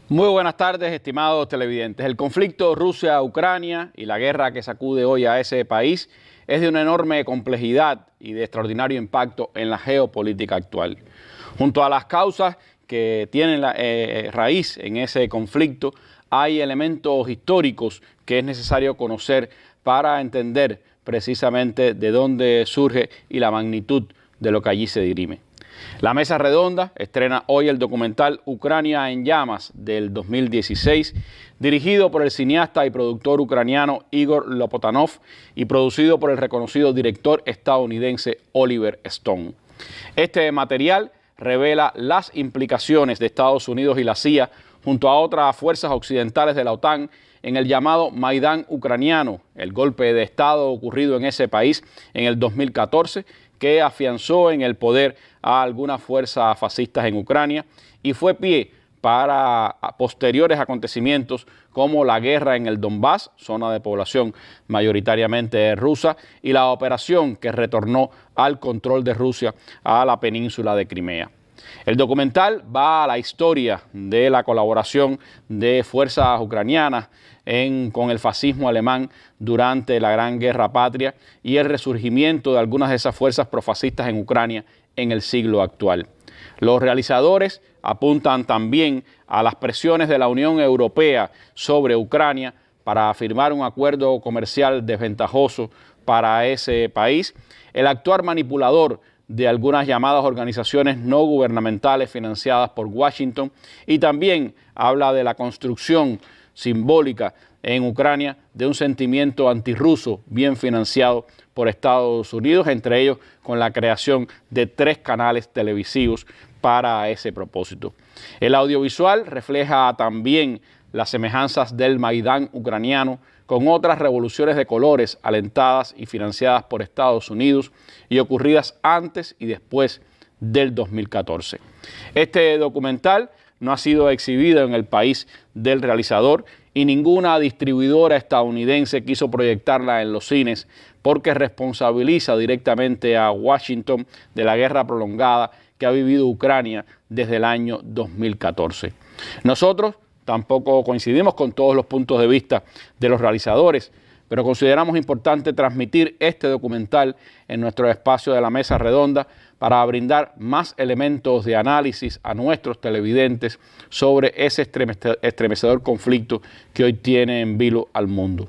Muy buenas tardes, estimados televidentes. El conflicto Rusia-Ucrania y la guerra que sacude hoy a ese país es de una enorme complejidad y de extraordinario impacto en la geopolítica actual. Junto a las causas que tienen raíz en ese conflicto, hay elementos históricos que es necesario conocer para entender precisamente de dónde surge y la magnitud de lo que allí se dirime. La Mesa Redonda estrena hoy el documental Ucrania en llamas del 2016, dirigido por el cineasta y productor ucraniano Igor Lopotanov y producido por el reconocido director estadounidense Oliver Stone. Este material revela las implicaciones de Estados Unidos y la CIA junto a otras fuerzas occidentales de la OTAN en el llamado Maidán ucraniano, el golpe de Estado ocurrido en ese país en el 2014, que afianzó en el poder a algunas fuerzas fascistas en Ucrania y fue pie para posteriores acontecimientos como la guerra en el Donbass, zona de población mayoritariamente rusa, y la operación que retornó al control de Rusia a la península de Crimea. El documental va a la historia de la colaboración de fuerzas ucranianas con el fascismo alemán durante la Gran Guerra Patria y el resurgimiento de algunas de esas fuerzas profascistas en Ucrania en el siglo actual. Los realizadores apuntan también a las presiones de la Unión Europea sobre Ucrania para firmar un acuerdo comercial desventajoso para ese país, el actuar manipulador de algunas llamadas organizaciones no gubernamentales financiadas por Washington, y también habla de la construcción simbólica en Ucrania de un sentimiento antirruso bien financiado por Estados Unidos, entre ellos con la creación de 3 canales televisivos para ese propósito. El audiovisual refleja también las semejanzas del Maidán ucraniano con otras revoluciones de colores alentadas y financiadas por Estados Unidos y ocurridas antes y después del 2014. Este documental no ha sido exhibido en el país del realizador y ninguna distribuidora estadounidense quiso proyectarla en los cines porque responsabiliza directamente a Washington de la guerra prolongada que ha vivido Ucrania desde el año 2014. Nosotros tampoco coincidimos con todos los puntos de vista de los realizadores, pero consideramos importante transmitir este documental en nuestro espacio de la Mesa Redonda para brindar más elementos de análisis a nuestros televidentes sobre ese estremecedor conflicto que hoy tiene en vilo al mundo.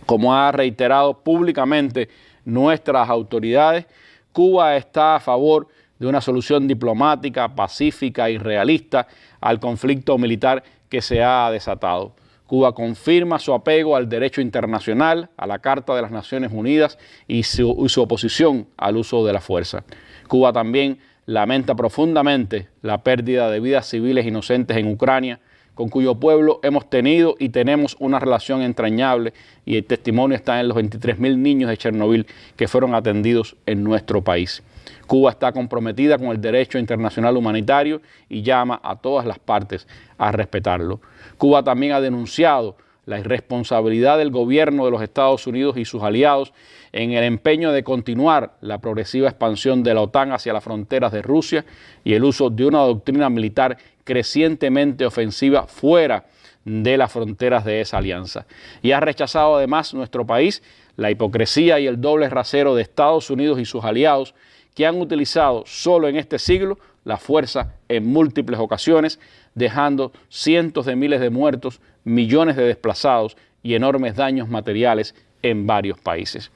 Como ha reiterado públicamente nuestras autoridades, Cuba está a favor de una solución diplomática, pacífica y realista al conflicto militar que se ha desatado. Cuba confirma su apego al derecho internacional, a la Carta de las Naciones Unidas y su oposición al uso de la fuerza. Cuba también lamenta profundamente la pérdida de vidas civiles inocentes en Ucrania, con cuyo pueblo hemos tenido y tenemos una relación entrañable, y el testimonio está en los 23.000 niños de Chernobyl que fueron atendidos en nuestro país. Cuba está comprometida con el derecho internacional humanitario y llama a todas las partes a respetarlo. Cuba también ha denunciado la irresponsabilidad del gobierno de los Estados Unidos y sus aliados en el empeño de continuar la progresiva expansión de la OTAN hacia las fronteras de Rusia y el uso de una doctrina militar crecientemente ofensiva fuera de las fronteras de esa alianza. Y ha rechazado además nuestro país la hipocresía y el doble rasero de Estados Unidos y sus aliados, que han utilizado solo en este siglo la fuerza en múltiples ocasiones, dejando cientos de miles de muertos, millones de desplazados y enormes daños materiales en varios países.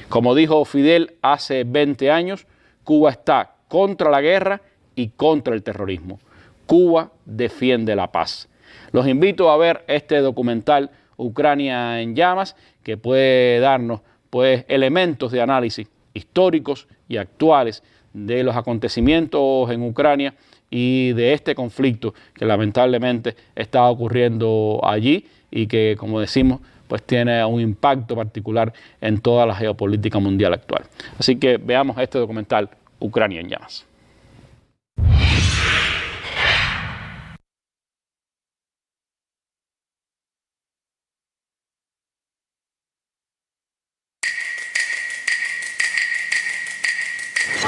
Como dijo Fidel hace 20 años, Cuba está contra la guerra y contra el terrorismo. Cuba defiende la paz. Los invito a ver este documental Ucrania en llamas, que puede darnos elementos de análisis históricos y actuales de los acontecimientos en Ucrania y de este conflicto que lamentablemente está ocurriendo allí y que, como decimos, pues tiene un impacto particular en toda la geopolítica mundial actual. Así que veamos este documental Ucrania en llamas.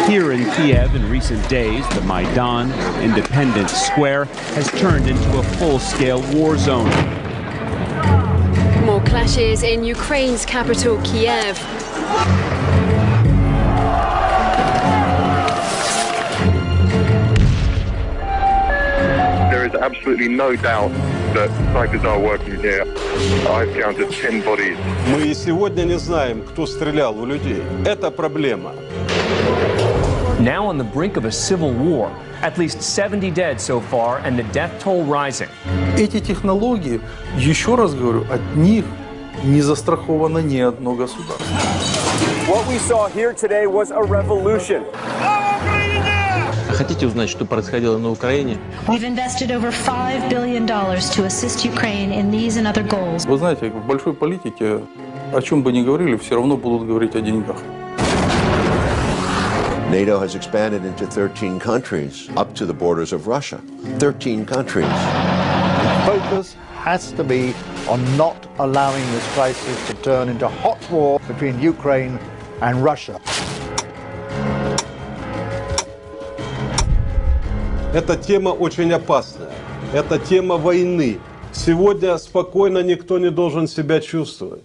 Here in Kiev in recent days, the Maidan, Independence Square, has turned into a full-scale war zone. More clashes in Ukraine's capital, Kiev. There is absolutely no doubt that snipers are working here. I've counted 10 bodies. Мы и сегодня не знаем, кто стрелял в людей. Это проблема. Now on the brink of a civil war. At least 70 dead so far, and the death toll rising. Эти технологии, еще раз говорю, от них не застраховано ни одно государство. What we saw here today was a revolution. Хотите узнать, что происходило на Украине? We've invested over $5 billion to assist Ukraine in these and other goals. Вы знаете, в большой политике, о чем бы ни говорили, все равно будут говорить о деньгах. NATO has expanded into 13 countries, up to the borders of Russia. 13 countries. Focus has to be on not allowing this crisis to turn into hot war between Ukraine and Russia. Эта тема очень опасная. Это тема войны. Сегодня спокойно никто не должен себя чувствовать.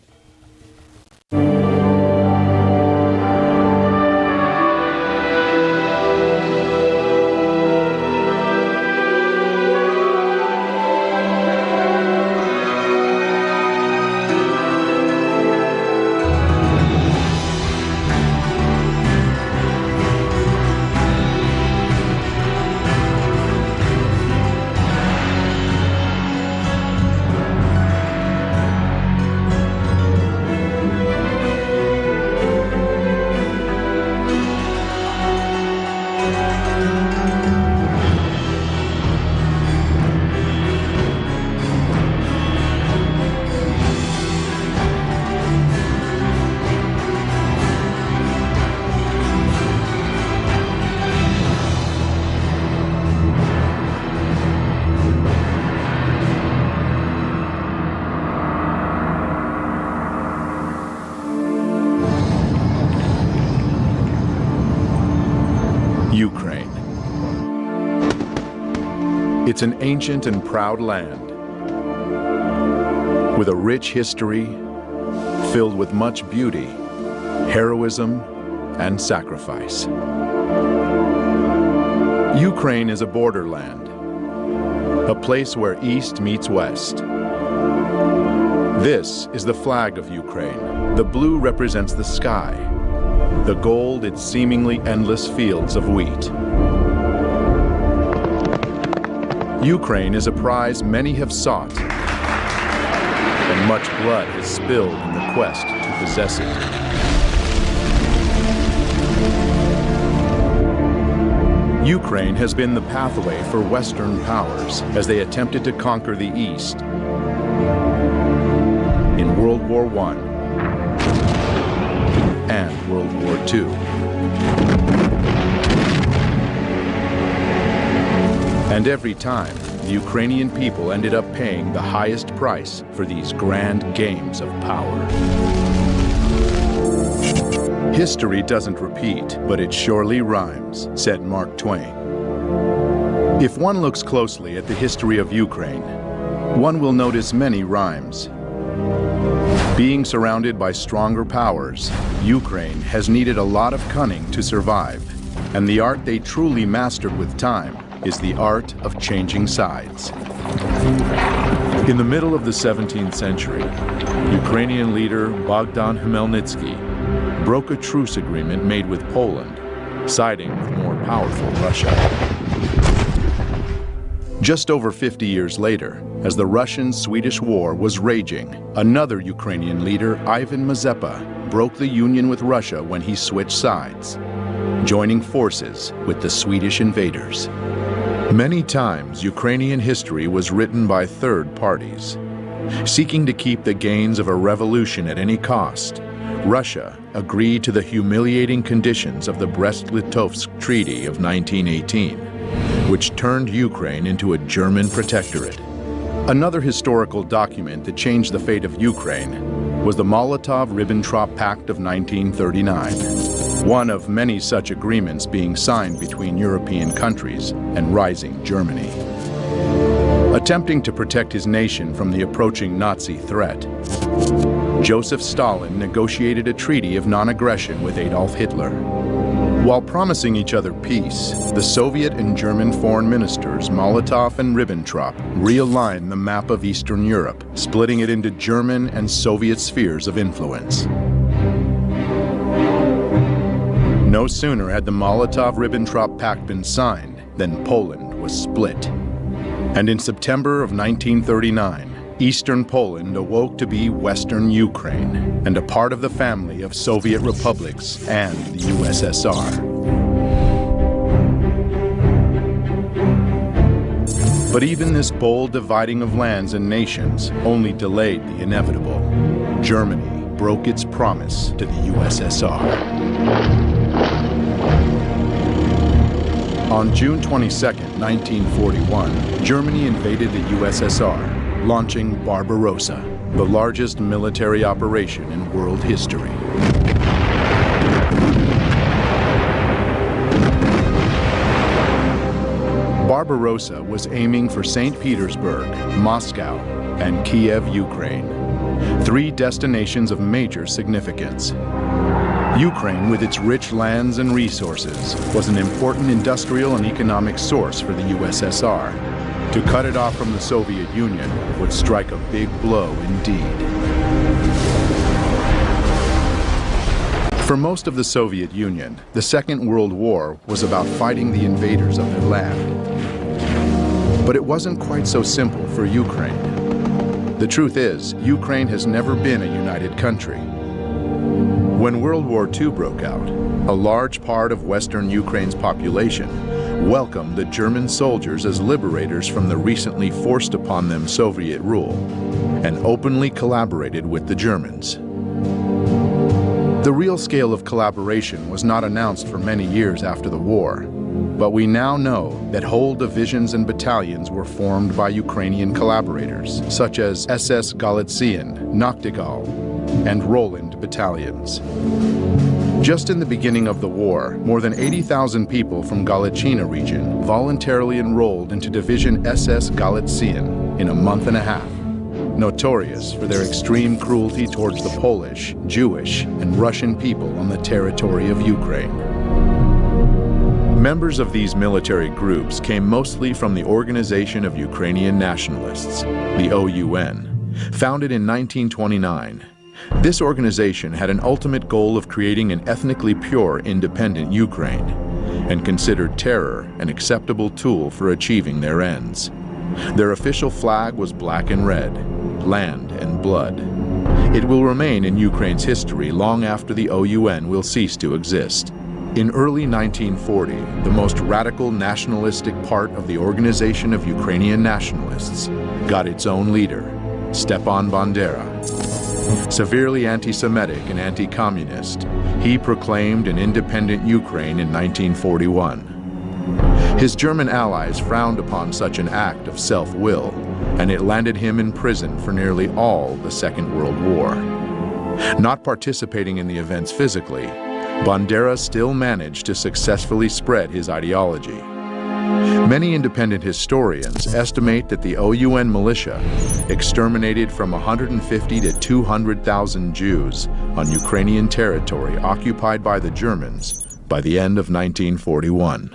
Ukraine. It's an ancient and proud land with a rich history filled with much beauty, heroism, and sacrifice. Ukraine is a borderland, a place where East meets West. This is the flag of Ukraine. The blue represents the sky, the gold its seemingly endless fields of wheat. Ukraine is a prize many have sought, and much blood is spilled in the quest to possess it. Ukraine has been the pathway for Western powers as they attempted to conquer the East in World War I and World War II. And every time, the Ukrainian people ended up paying the highest price for these grand games of power. History doesn't repeat, but it surely rhymes, said Mark Twain. If one looks closely at the history of Ukraine, one will notice many rhymes. Being surrounded by stronger powers, Ukraine has needed a lot of cunning to survive, and the art they truly mastered with time is the art of changing sides. In the middle of the 17th century, Ukrainian leader Bogdan Khmelnytsky broke a truce agreement made with Poland, siding with more powerful Russia. Just over 50 years later, as the Russian-Swedish War was raging, another Ukrainian leader, Ivan Mazepa, broke the union with Russia when he switched sides, joining forces with the Swedish invaders. Many times, Ukrainian history was written by third parties. Seeking to keep the gains of a revolution at any cost, Russia agreed to the humiliating conditions of the Brest-Litovsk Treaty of 1918, which turned Ukraine into a German protectorate. Another historical document that changed the fate of Ukraine was the Molotov-Ribbentrop Pact of 1939. one of many such agreements being signed between European countries and rising Germany. Attempting to protect his nation from the approaching Nazi threat, Joseph Stalin negotiated a treaty of non-aggression with Adolf Hitler. While promising each other peace, the Soviet and German foreign ministers Molotov and Ribbentrop realigned the map of Eastern Europe, splitting it into German and Soviet spheres of influence. No sooner had the Molotov-Ribbentrop Pact been signed than Poland was split. And in September of 1939, Eastern Poland awoke to be Western Ukraine and a part of the family of Soviet republics and the USSR. But even this bold dividing of lands and nations only delayed the inevitable. Germany broke its promise to the USSR. On June 22, 1941, Germany invaded the USSR, launching Barbarossa, the largest military operation in world history. Barbarossa was aiming for St. Petersburg, Moscow, and Kiev, Ukraine, three destinations of major significance. Ukraine, with its rich lands and resources, was an important industrial and economic source for the USSR. To cut it off from the Soviet Union would strike a big blow indeed. For most of the Soviet Union, the Second World War was about fighting the invaders of their land. But it wasn't quite so simple for Ukraine. The truth is, Ukraine has never been a united country. When World War II broke out, a large part of Western Ukraine's population welcomed the German soldiers as liberators from the recently forced upon them Soviet rule, and openly collaborated with the Germans. The real scale of collaboration was not announced for many years after the war, but we now know that whole divisions and battalions were formed by Ukrainian collaborators, such as SS Galician, Nachtigall, and Roland battalions. Just in the beginning of the war, more than 80,000 people from Galician region voluntarily enrolled into Division SS Galician in a month and a half, notorious for their extreme cruelty towards the Polish, Jewish, and Russian people on the territory of Ukraine. Members of these military groups came mostly from the Organization of Ukrainian Nationalists, the OUN, founded in 1929. This organization had an ultimate goal of creating an ethnically pure, independent Ukraine, and considered terror an acceptable tool for achieving their ends. Their official flag was black and red, land and blood. It will remain in Ukraine's history long after the OUN will cease to exist. In early 1940, the most radical nationalistic part of the Organization of Ukrainian Nationalists got its own leader, Stepan Bandera. Severely anti-Semitic and anti-communist, he proclaimed an independent Ukraine in 1941. His German allies frowned upon such an act of self-will, and it landed him in prison for nearly all the Second World War. Not participating in the events physically, Bandera still managed to successfully spread his ideology. Many independent historians estimate that the OUN militia exterminated from 150 to 200,000 Jews on Ukrainian territory occupied by the Germans by the end of 1941.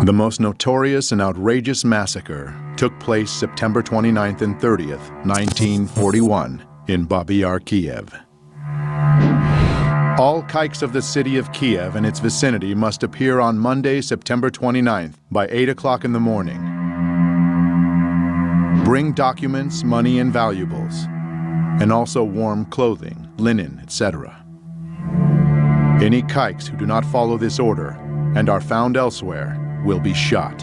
The most notorious and outrageous massacre took place September 29th and 30th, 1941, in Babi Yar, Kiev. All kikes of the city of Kiev and its vicinity must appear on Monday, September 29th by 8 o'clock in the morning. Bring documents, money, and valuables, and also warm clothing, linen, etc. Any kikes who do not follow this order and are found elsewhere will be shot.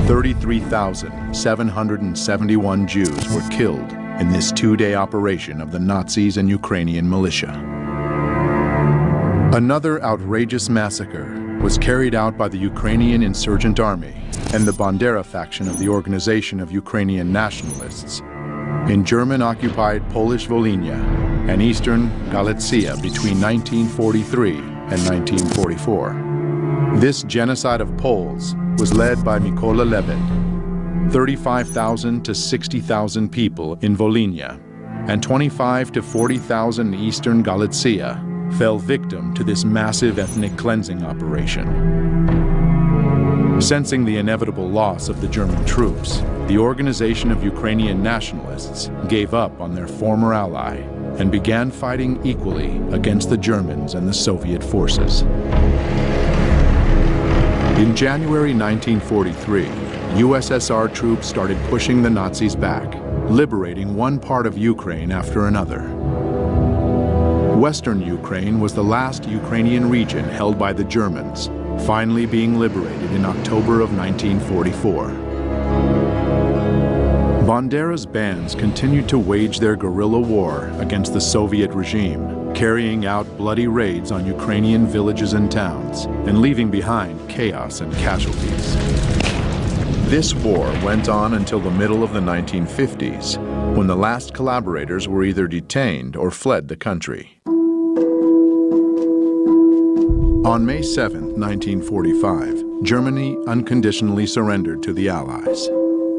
33,771 Jews were killed in this two-day operation of the Nazis and Ukrainian militia. Another outrageous massacre was carried out by the Ukrainian Insurgent Army and the Bandera faction of the Organization of Ukrainian Nationalists in German-occupied Polish Volhynia and eastern Galicia between 1943 and 1944. This genocide of Poles was led by Mykola Lebed. 35,000 to 60,000 people in Volhynia and 25 to 40,000 in eastern Galicia fell victim to this massive ethnic cleansing operation. Sensing the inevitable loss of the German troops, the Organization of Ukrainian Nationalists gave up on their former ally and began fighting equally against the Germans and the Soviet forces. In January 1943, USSR troops started pushing the Nazis back, liberating one part of Ukraine after another. Western Ukraine was the last Ukrainian region held by the Germans, finally being liberated in October of 1944. Bandera's bands continued to wage their guerrilla war against the Soviet regime, carrying out bloody raids on Ukrainian villages and towns, and leaving behind chaos and casualties. This war went on until the middle of the 1950s, when the last collaborators were either detained or fled the country. On May 7, 1945, Germany unconditionally surrendered to the Allies.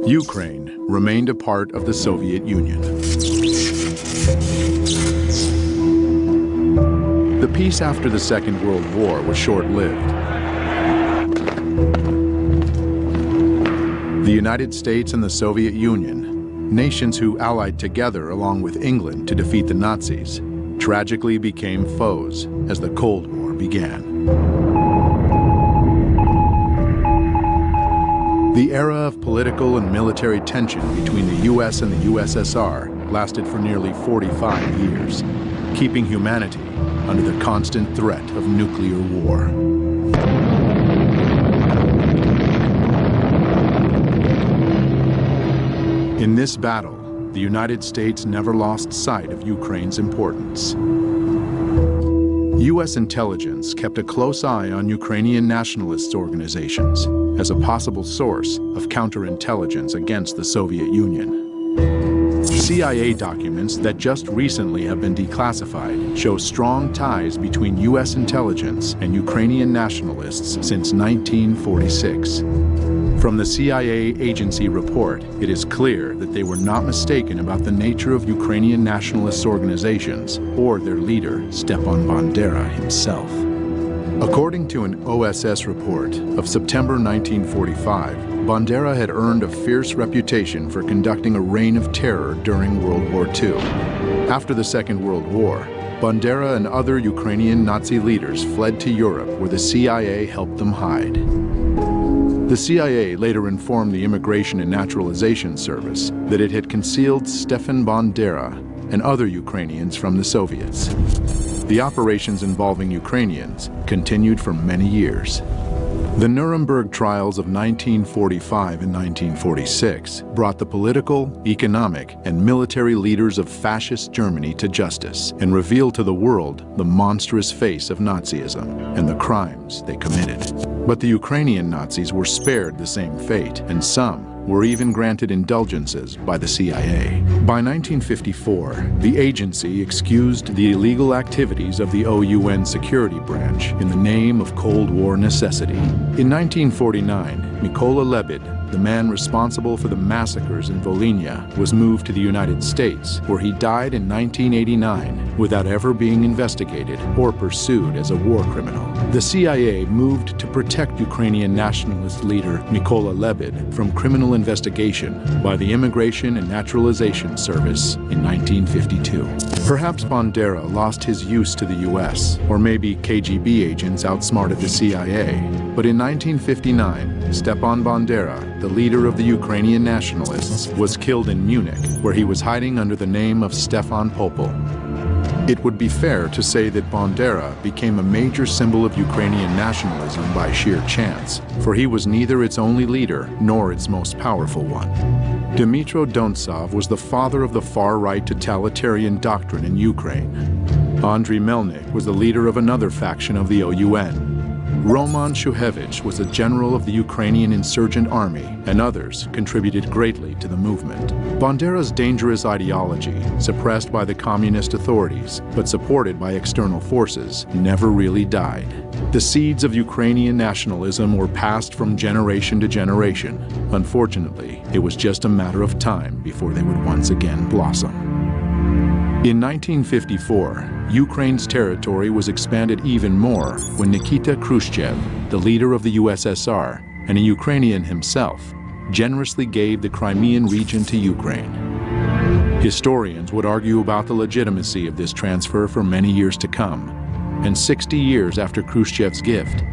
Ukraine remained a part of the Soviet Union. The peace after the Second World War was short-lived. The United States and the Soviet Union, nations who allied together along with England to defeat the Nazis, tragically became foes as the Cold War began. The era of political and military tension between the US and the USSR lasted for nearly 45 years, keeping humanity under the constant threat of nuclear war. In this battle, the United States never lost sight of Ukraine's importance. U.S. intelligence kept a close eye on Ukrainian nationalist organizations as a possible source of counterintelligence against the Soviet Union. CIA documents that just recently have been declassified show strong ties between U.S. intelligence and Ukrainian nationalists since 1946. From the CIA agency report, it is clear that they were not mistaken about the nature of Ukrainian nationalist organizations or their leader, Stepan Bandera himself. According to an OSS report of September 1945, Bandera had earned a fierce reputation for conducting a reign of terror during World War II. After the Second World War, Bandera and other Ukrainian Nazi leaders fled to Europe, where the CIA helped them hide. The CIA later informed the Immigration and Naturalization Service that it had concealed Stefan Bandera and other Ukrainians from the Soviets. The operations involving Ukrainians continued for many years. The Nuremberg trials of 1945 and 1946 brought the political, economic, and military leaders of fascist Germany to justice and revealed to the world the monstrous face of Nazism and the crimes they committed. But the Ukrainian Nazis were spared the same fate, and some were even granted indulgences by the CIA. By 1954, the agency excused the illegal activities of the OUN security branch in the name of Cold War necessity. In 1949, Mykola Lebed, the man responsible for the massacres in Volhynia, was moved to the United States, where he died in 1989 without ever being investigated or pursued as a war criminal. The CIA moved to protect Ukrainian nationalist leader Mykola Lebed from criminal investigation by the Immigration and Naturalization Service in 1952. Perhaps Bandera lost his use to the US, or maybe KGB agents outsmarted the CIA. But in 1959, Stepan Bandera, the leader of the Ukrainian nationalists, was killed in Munich, where he was hiding under the name of Stefan Popel. It would be fair to say that Bandera became a major symbol of Ukrainian nationalism by sheer chance, for he was neither its only leader nor its most powerful one. Dmytro Dontsov was the father of the far-right totalitarian doctrine in Ukraine. Andriy Melnik was the leader of another faction of the OUN. Roman Shuhevich was a general of the Ukrainian insurgent army, and others contributed greatly to the movement. Bandera's dangerous ideology, suppressed by the communist authorities but supported by external forces, never really died. The seeds of Ukrainian nationalism were passed from generation to generation. Unfortunately, it was just a matter of time before they would once again blossom. In 1954, Ukraine's territory was expanded even more when Nikita Khrushchev, the leader of the USSR and a Ukrainian himself, generously gave the Crimean region to Ukraine. Historians would argue about the legitimacy of this transfer for many years to come, and 60 years after Khrushchev's gift,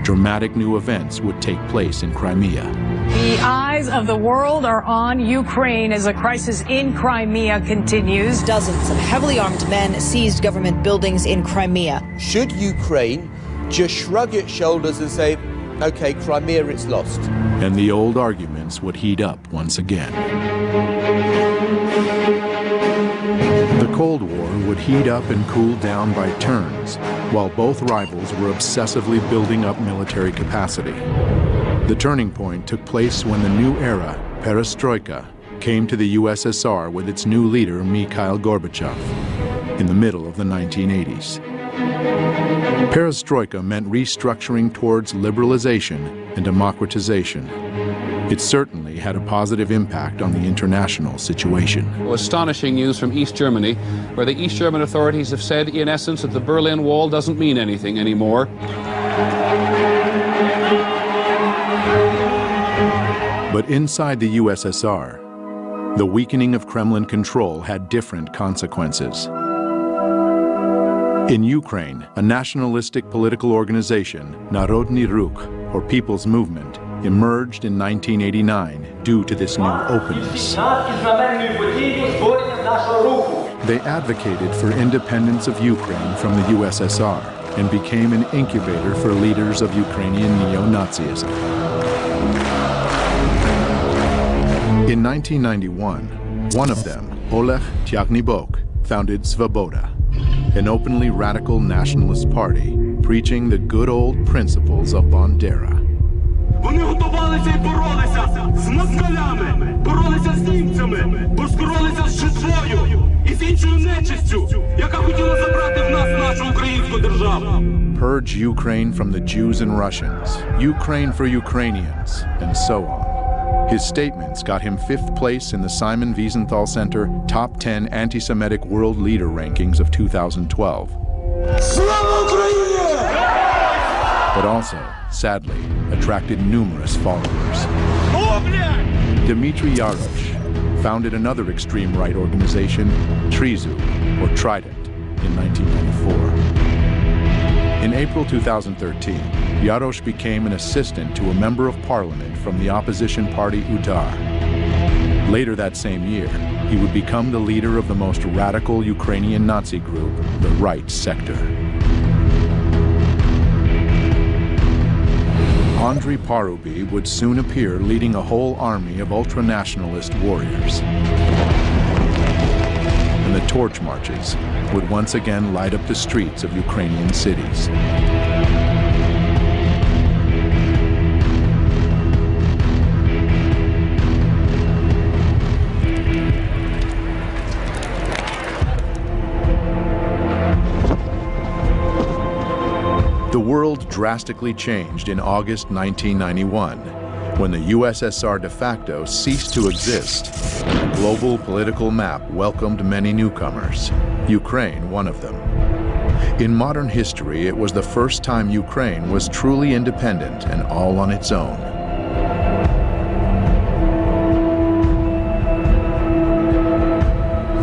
dramatic new events would take place in Crimea. The eyes of the world are on Ukraine as the crisis in Crimea continues. Dozens of heavily armed men seized government buildings in Crimea. Should Ukraine just shrug its shoulders and say, okay, Crimea, it's lost? And the old arguments would heat up once again. The Cold War would heat up and cool down by turns, while both rivals were obsessively building up military capacity. The turning point took place when the new era, Perestroika, came to the USSR with its new leader, Mikhail Gorbachev, in the middle of the 1980s. Perestroika meant restructuring towards liberalization and democratization. It certainly had a positive impact on the international situation. Astonishing news from East Germany, where the East German authorities have said, in essence, that the Berlin Wall doesn't mean anything anymore. But inside the USSR, the weakening of Kremlin control had different consequences. In Ukraine, a nationalistic political organization, Narodny Ruch, or People's Movement, emerged in 1989 due to this new openness. They advocated for independence of Ukraine from the USSR and became an incubator for leaders of Ukrainian neo-Nazism. In 1991, one of them, Oleg Tyagnybok, founded Svoboda, an openly radical nationalist party preaching the good old principles of Bandera. Вони готувалися і боролися з москалями, боролися з німцями, боролися з Чечнею і з іншою нечистю, яка хотіла забрати в нас нашу українську державу. Purge Ukraine from the Jews and Russians, Ukraine for Ukrainians, and so on. His statements got him 5th place in the Simon Wiesenthal Center Top 10 Anti-Semitic World Leader Rankings of 2012. But also, sadly, attracted numerous followers. Dmitry Yarosh founded another extreme right organization, Trizu, or Trident, in 1994. In April 2013, Yarosh became an assistant to a member of parliament from the opposition party Udar. Later that same year, he would become the leader of the most radical Ukrainian Nazi group, the Right Sector. Andriy Parubi would soon appear leading a whole army of ultra-nationalist warriors. And the torch marches would once again light up the streets of Ukrainian cities. The world drastically changed in August 1991, when the USSR de facto ceased to exist. The global political map welcomed many newcomers, Ukraine one of them. In modern history, it was the first time Ukraine was truly independent and all on its own.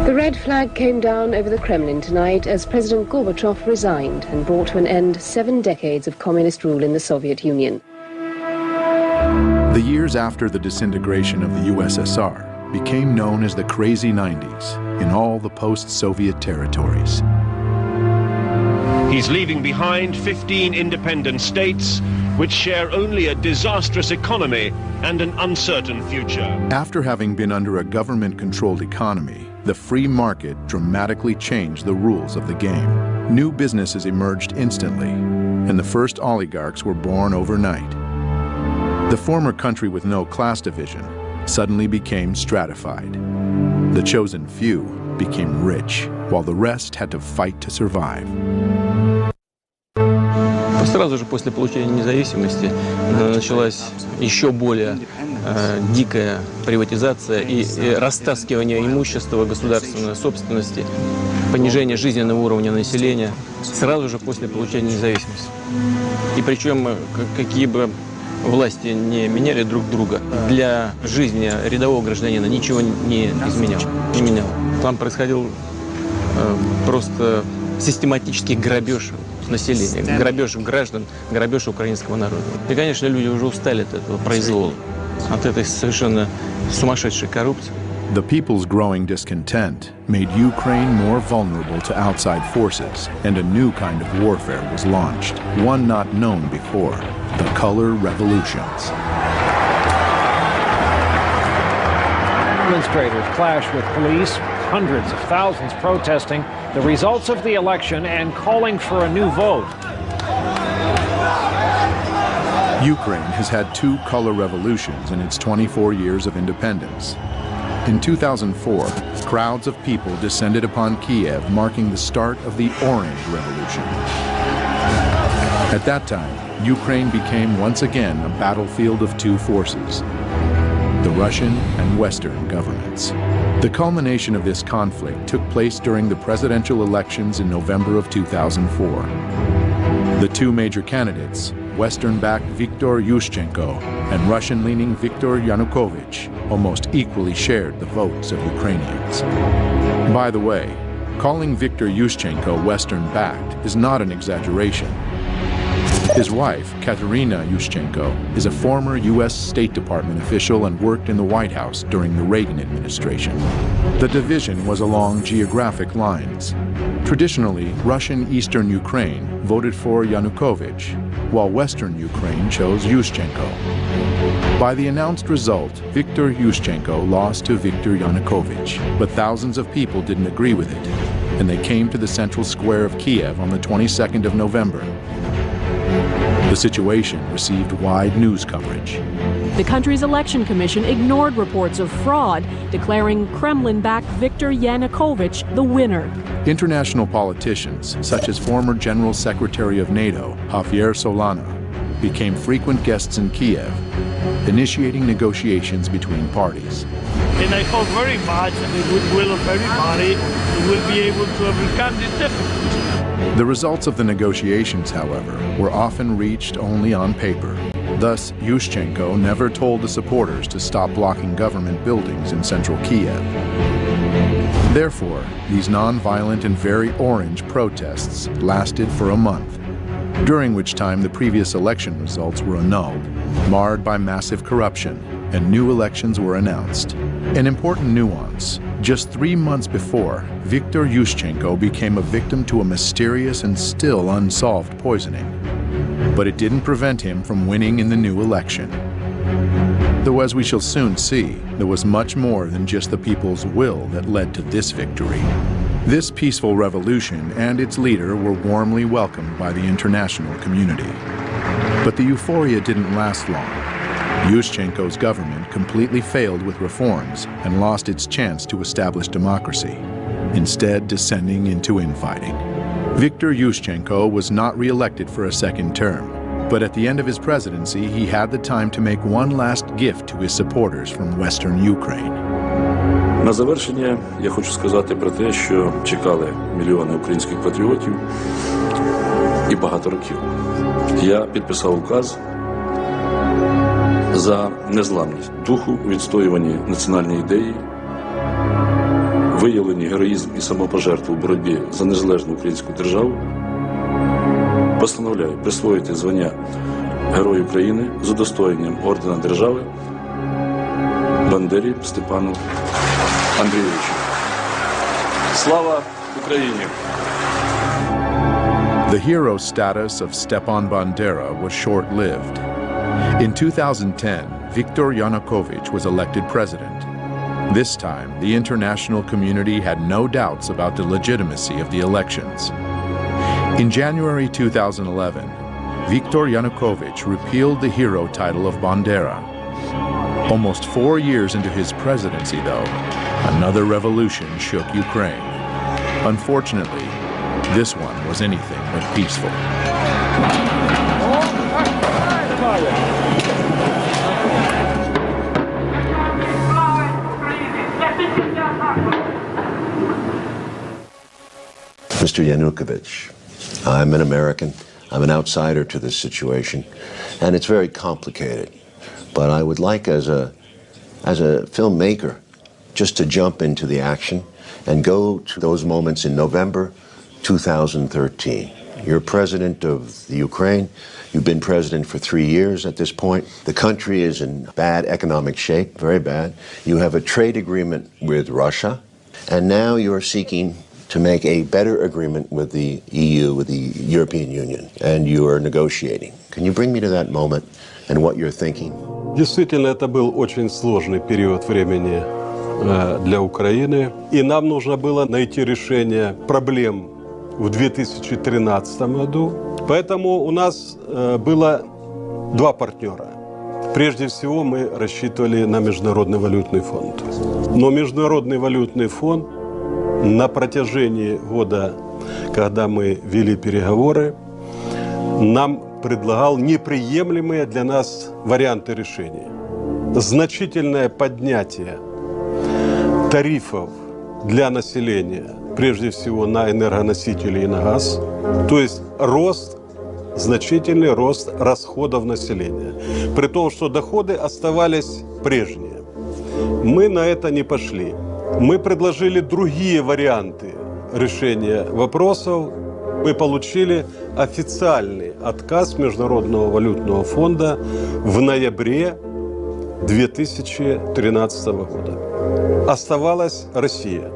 The red flag came down over the Kremlin tonight as President Gorbachev resigned and brought to an end 7 decades of communist rule in the Soviet Union. The years after the disintegration of the USSR became known as the Crazy 90s in all the post-Soviet territories. He's leaving behind 15 independent states which share only a disastrous economy and an uncertain future. After having been under a government-controlled economy, the free market dramatically changed the rules of the game. New businesses emerged instantly. and the first oligarchs were born overnight. The former country with no class division suddenly became stratified. The chosen few became rich, while the rest had to fight to survive. Сразу же после получения независимости началась еще более дикая приватизация и растаскивание имущества, государственной собственности, понижение жизненного уровня населения сразу же после получения независимости. И причем какие бы власти не меняли друг друга, для жизни рядового гражданина ничего не меняло. Там происходил просто систематический грабеж населения, грабеж граждан, грабеж украинского народа. И, конечно, люди уже устали от этого произвола, от этой совершенно сумасшедшей коррупции. The people's growing discontent made Ukraine more vulnerable to outside forces, and a new kind of warfare was launched, one not known before, the color revolutions. Demonstrators clashed with police, hundreds of thousands protesting the results of the election and calling for a new vote. Ukraine has had two color revolutions in its 24 years of independence. In 2004, crowds of people descended upon Kiev, marking the start of the Orange Revolution. At that time, Ukraine became once again a battlefield of two forces, the Russian and Western governments. The culmination of this conflict took place during the presidential elections in November of 2004. The two major candidates, Western-backed Viktor Yushchenko and Russian-leaning Viktor Yanukovych, almost equally shared the votes of Ukrainians. By the way, calling Viktor Yushchenko Western-backed is not an exaggeration. His wife, Katerina Yushchenko, is a former U.S. State Department official and worked in the White House during the Reagan administration. The division was along geographic lines. Traditionally, Russian Eastern Ukraine voted for Yanukovych, while Western Ukraine chose Yushchenko. By the announced result, Viktor Yushchenko lost to Viktor Yanukovych, but thousands of people didn't agree with it, and they came to the central square of Kiev on the 22nd of November. The situation received wide news coverage. The country's election commission ignored reports of fraud, declaring Kremlin-backed Viktor Yanukovych the winner. International politicians, such as former General Secretary of NATO, Javier Solana, became frequent guests in Kiev, initiating negotiations between parties. And I hope very much, and the goodwill of everybody, we will be able to overcome this difficulty. The results of the negotiations, however, were often reached only on paper. Thus, Yushchenko never told the supporters to stop blocking government buildings in central Kiev. Therefore, these non-violent and very orange protests lasted for a month, during which time the previous election results were annulled, marred by massive corruption, and new elections were announced. An important nuance: just 3 months before, Viktor Yushchenko became a victim to a mysterious and still unsolved poisoning. But it didn't prevent him from winning in the new election. Though, as we shall soon see, there was much more than just the people's will that led to this victory. This peaceful revolution and its leader were warmly welcomed by the international community. But the euphoria didn't last long. Yushchenko's government completely failed with reforms and lost its chance to establish democracy, instead descending into infighting. Viktor Yushchenko was not re-elected for a second term, but at the end of his presidency, he had the time to make one last gift to his supporters from Western Ukraine. На завершення я хочу сказати про те, що чекали мільйони українських патріотів і багато років. Я підписав указ за незламність духу, відстоюванні національної ідеї, виявлені героїзм і самопожертву в боротьбі за незалежну українську державу. Постановляю присвоїти звання Герой України з удостоєнням ордена держави Бандері Степану Андрійовичу. Слава Україні! The hero status of Stepan Bandera was short-lived. In 2010, Viktor Yanukovych was elected president. This time, the international community had no doubts about the legitimacy of the elections. In January 2011, Viktor Yanukovych repealed the hero title of Bandera. Almost 4 years into his presidency, though, another revolution shook Ukraine. Unfortunately, this one was anything but peaceful. Mr. Yanukovych, I'm an American. I'm an outsider to this situation, and it's very complicated. But I would like, as a filmmaker, just to jump into the action and go to those moments in November 2013. You're president of the Ukraine. You've been president for 3 years at this point. The country is in bad economic shape, very bad. You have a trade agreement with Russia, and now you're seeking to make a better agreement with the EU, with the European Union, and you are negotiating. Can you bring me to that moment and what you're thinking? Действительно, это был очень сложный период времени для Украины, и нам нужно было найти решение проблем в 2013 году. Поэтому у нас было два партнера. Прежде всего, мы рассчитывали на Международный валютный фонд. Но Международный валютный фонд на протяжении года, когда мы вели переговоры, нам предлагал неприемлемые для нас варианты решения. Значительное поднятие тарифов для населения, прежде всего на энергоносители и на газ, то есть значительный рост расходов населения, при том, что доходы оставались прежние. Мы на это не пошли. Мы предложили другие варианты решения вопросов. Мы получили официальный отказ Международного валютного фонда в ноябре 2013 года. Оставалась Россия.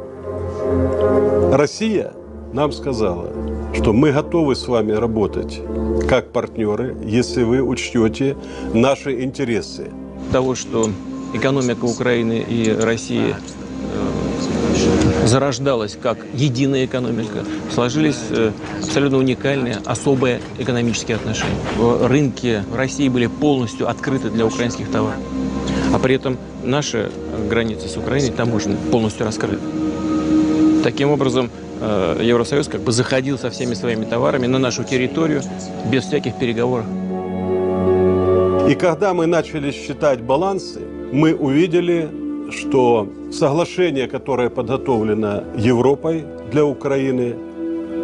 Россия нам сказала, что мы готовы с вами работать как партнеры, если вы учтете наши интересы. Того, что экономика Украины и России зарождалась как единая экономика, сложились абсолютно уникальные, особые экономические отношения. Рынки в России были полностью открыты для украинских товаров, а при этом наши границы с Украиной таможенные полностью раскрыты. Таким образом, Евросоюз как бы заходил со всеми своими товарами на нашу территорию без всяких переговоров. И когда мы начали считать балансы, мы увидели, что соглашение, которое подготовлено Европой для Украины,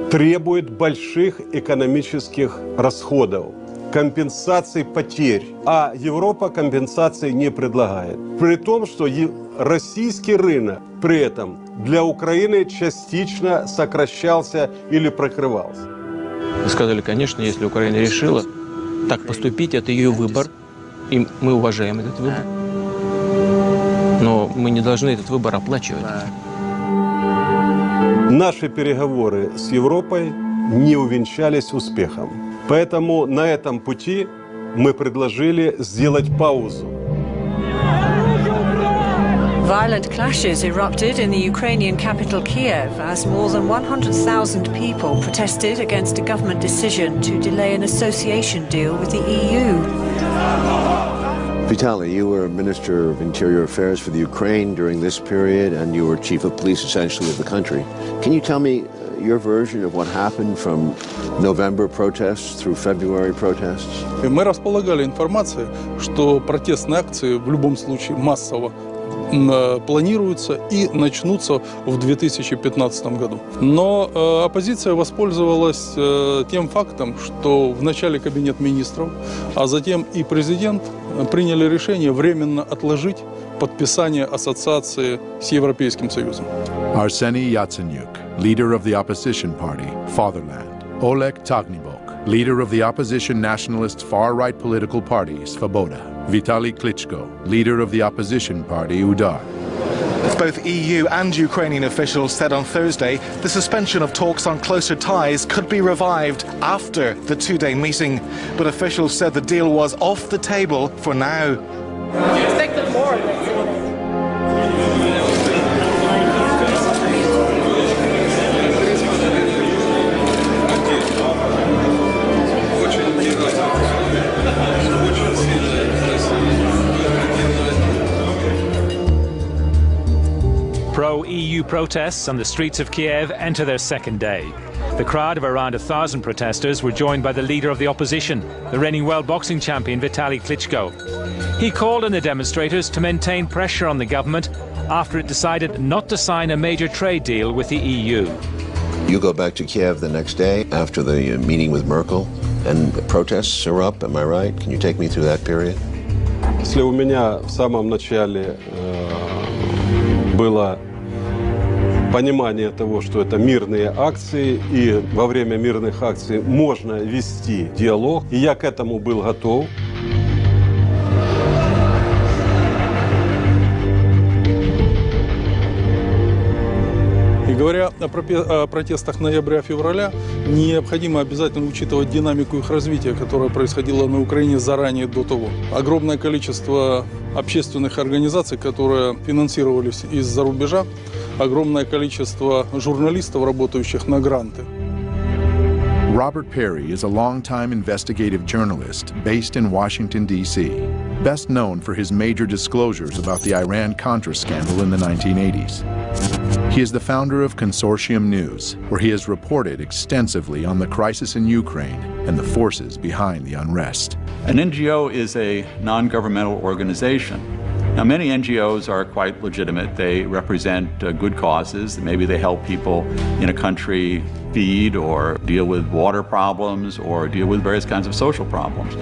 требует больших экономических расходов, компенсаций потерь, а Европа компенсаций не предлагает. При том, что российский рынок при этом для Украины частично сокращался или прикрывался. Вы сказали, конечно, если Украина решила так поступить, это ее выбор, и мы уважаем этот выбор. Но мы не должны этот выбор оплачивать. Наши переговоры с Европой не увенчались успехом. Поэтому на этом пути мы предложили сделать паузу. Violent clashes erupted in the Ukrainian capital Kiev as more than 100,000 people protested against a government decision to delay an association deal with the EU. Vitaly, you were Minister of Interior Affairs for the Ukraine during this period, and you were Chief of Police, essentially, of the country. Can you tell me your version of what happened from November protests through February protests? Мы располагали информацией, что протестные акции в любом случае массово планируются и начнутся в 2015 году. Но оппозиция воспользовалась тем фактом, что вначале Кабинет министров, а затем и президент приняли решение временно отложить подписание ассоциации с Европейским Союзом. Arseniy Yatsenyuk, leader of the opposition party, Fatherland. Oleg Tagnibok, leader of the opposition nationalist far-right political party, Svoboda. Vitaly Klitschko, leader of the opposition party, Udar. Both EU and Ukrainian officials said on Thursday the suspension of talks on closer ties could be revived after the two-day meeting. But officials said the deal was off the table for now. new protests on the streets of Kiev enter their second day. The crowd of around 1,000 protesters were joined by the leader of the opposition, the reigning world boxing champion Vitaly Klitschko. He called on the demonstrators to maintain pressure on the government after it decided not to sign a major trade deal with the EU. You go back to Kiev the next day after the meeting with Merkel, and protests are up, am I right? Can you take me through that period? Если у меня в самом начале было понимание того, что это мирные акции, и во время мирных акций можно вести диалог, и я к этому был готов. И говоря о протестах ноября-февраля, необходимо обязательно учитывать динамику их развития, которая происходила на Украине заранее до того. Огромное количество общественных организаций, которые финансировались из-за рубежа, огромное количество журналистов, работающих на гранты. Robert Perry is a longtime investigative journalist based in Washington, D.C., best known for his major disclosures about the Iran-Contra scandal in the 1980s. He is the founder of Consortium News, where he has reported extensively on the crisis in Ukraine and the forces behind the unrest. An NGO is a non-governmental organization. Now, many NGOs are quite legitimate. They represent good causes. Maybe they help people in a country feed or deal with water problems or deal with various kinds of social problems.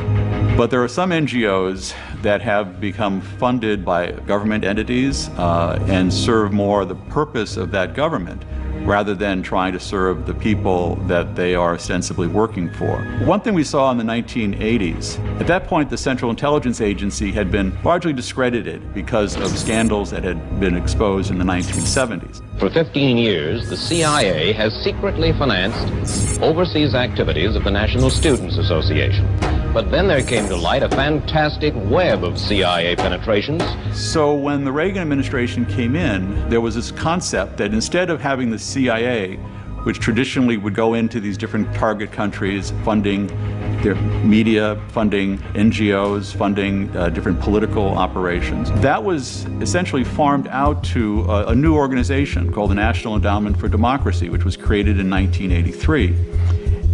But there are some NGOs that have become funded by government entities and serve more the purpose of that government rather than trying to serve the people that they are ostensibly working for. One thing we saw in the 1980s, at that point the Central Intelligence Agency had been largely discredited because of scandals that had been exposed in the 1970s. For 15 years, the CIA has secretly financed overseas activities of the National Students Association. But then there came to light a fantastic web of CIA penetrations. So when the Reagan administration came in, there was this concept that instead of having the CIA, which traditionally would go into these different target countries, funding their media, funding NGOs, funding different political operations, that was essentially farmed out to a new organization called the National Endowment for Democracy, which was created in 1983.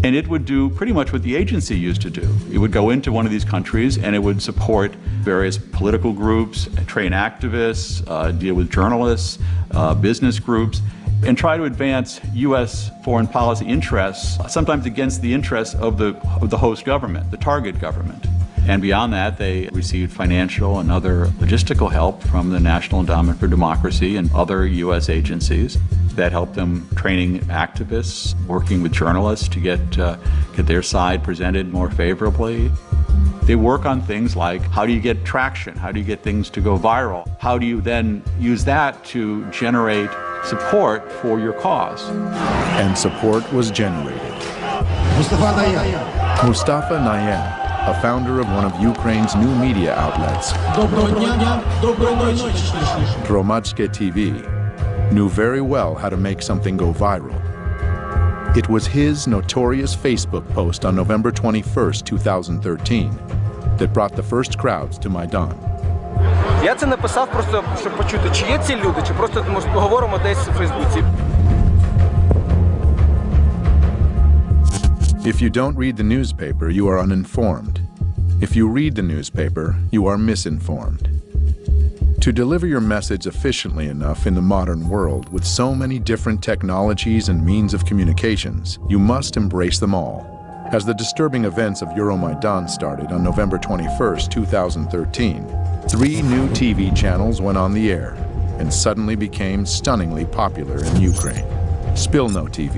And it would do pretty much what the agency used to do. It would go into one of these countries and it would support various political groups, train activists, deal with journalists, business groups, and try to advance U.S. foreign policy interests, sometimes against the interests of the host government, the target government. And beyond that, they received financial and other logistical help from the National Endowment for Democracy and other U.S. agencies that helped them training activists, working with journalists to get their side presented more favorably. They work on things like how do you get traction? How do you get things to go viral? How do you then use that to generate support for your cause? And support was generated. Mustafa Nayyem, a founder of one of Ukraine's new media outlets, Hromadske TV, knew very well how to make something go viral. It was his notorious Facebook post on November 21st, 2013 that brought the first crowds to Maidan. Я це написав просто, щоб почути, чи є ці люди, чи просто ми поговоримо десь у Фейсбуці. If you don't read the newspaper, you are uninformed. If you read the newspaper, you are misinformed. To deliver your message efficiently enough in the modern world with so many different technologies and means of communications, you must embrace them all. As the disturbing events of Euromaidan started on November 21st, 2013, 3 new TV channels went on the air and suddenly became stunningly popular in Ukraine. Spilno TV,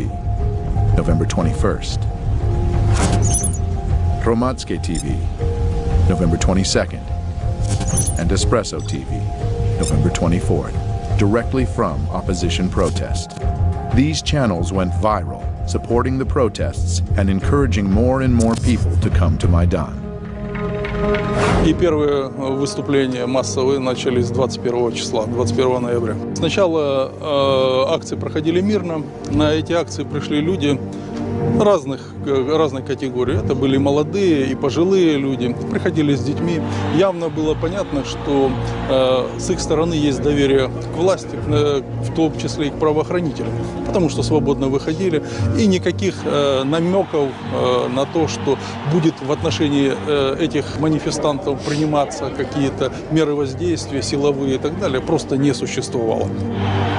November 21st. Hromadske TV, November 22nd. And Espresso TV, November 24th, directly from opposition protest. These channels went viral, supporting the protests and encouraging more and more people to come to Maidan. И первые выступления массовые начались 21 числа, 21 ноября. Сначала акции проходили мирно. На эти акции пришли люди разной категории. Это были молодые и пожилые люди, приходили с детьми. Явно было понятно, что с их стороны есть доверие к власти, в том числе и к правоохранителям, потому что свободно выходили. И никаких намеков на то, что будет в отношении этих манифестантов приниматься какие-то меры воздействия, силовые и так далее, просто не существовало.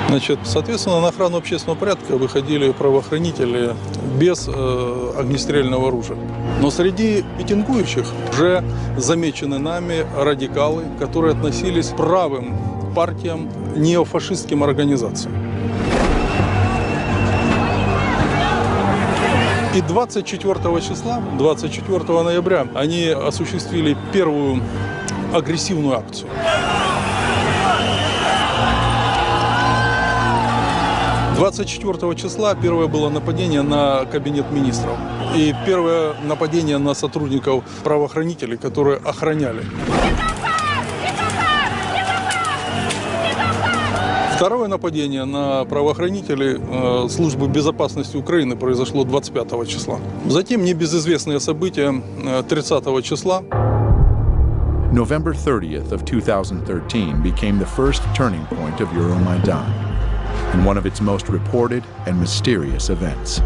Значит, соответственно, на охрану общественного порядка выходили правоохранители без огнестрельного оружия. Но среди митингующих уже замечены нами радикалы, которые относились к правым партиям, неофашистским организациям. И 24 числа, 24 ноября, они осуществили первую агрессивную акцию. 24 числа первое было нападение на кабинет министров и первое нападение на сотрудников правоохранителей, которые охраняли. Второе нападение на правоохранителей службы безопасности Украины произошло 25 числа. Затем небезызвестные события 30 числа. November 30th of 2013 became the first turning point of Euromaidan and one of its most reported and mysterious events.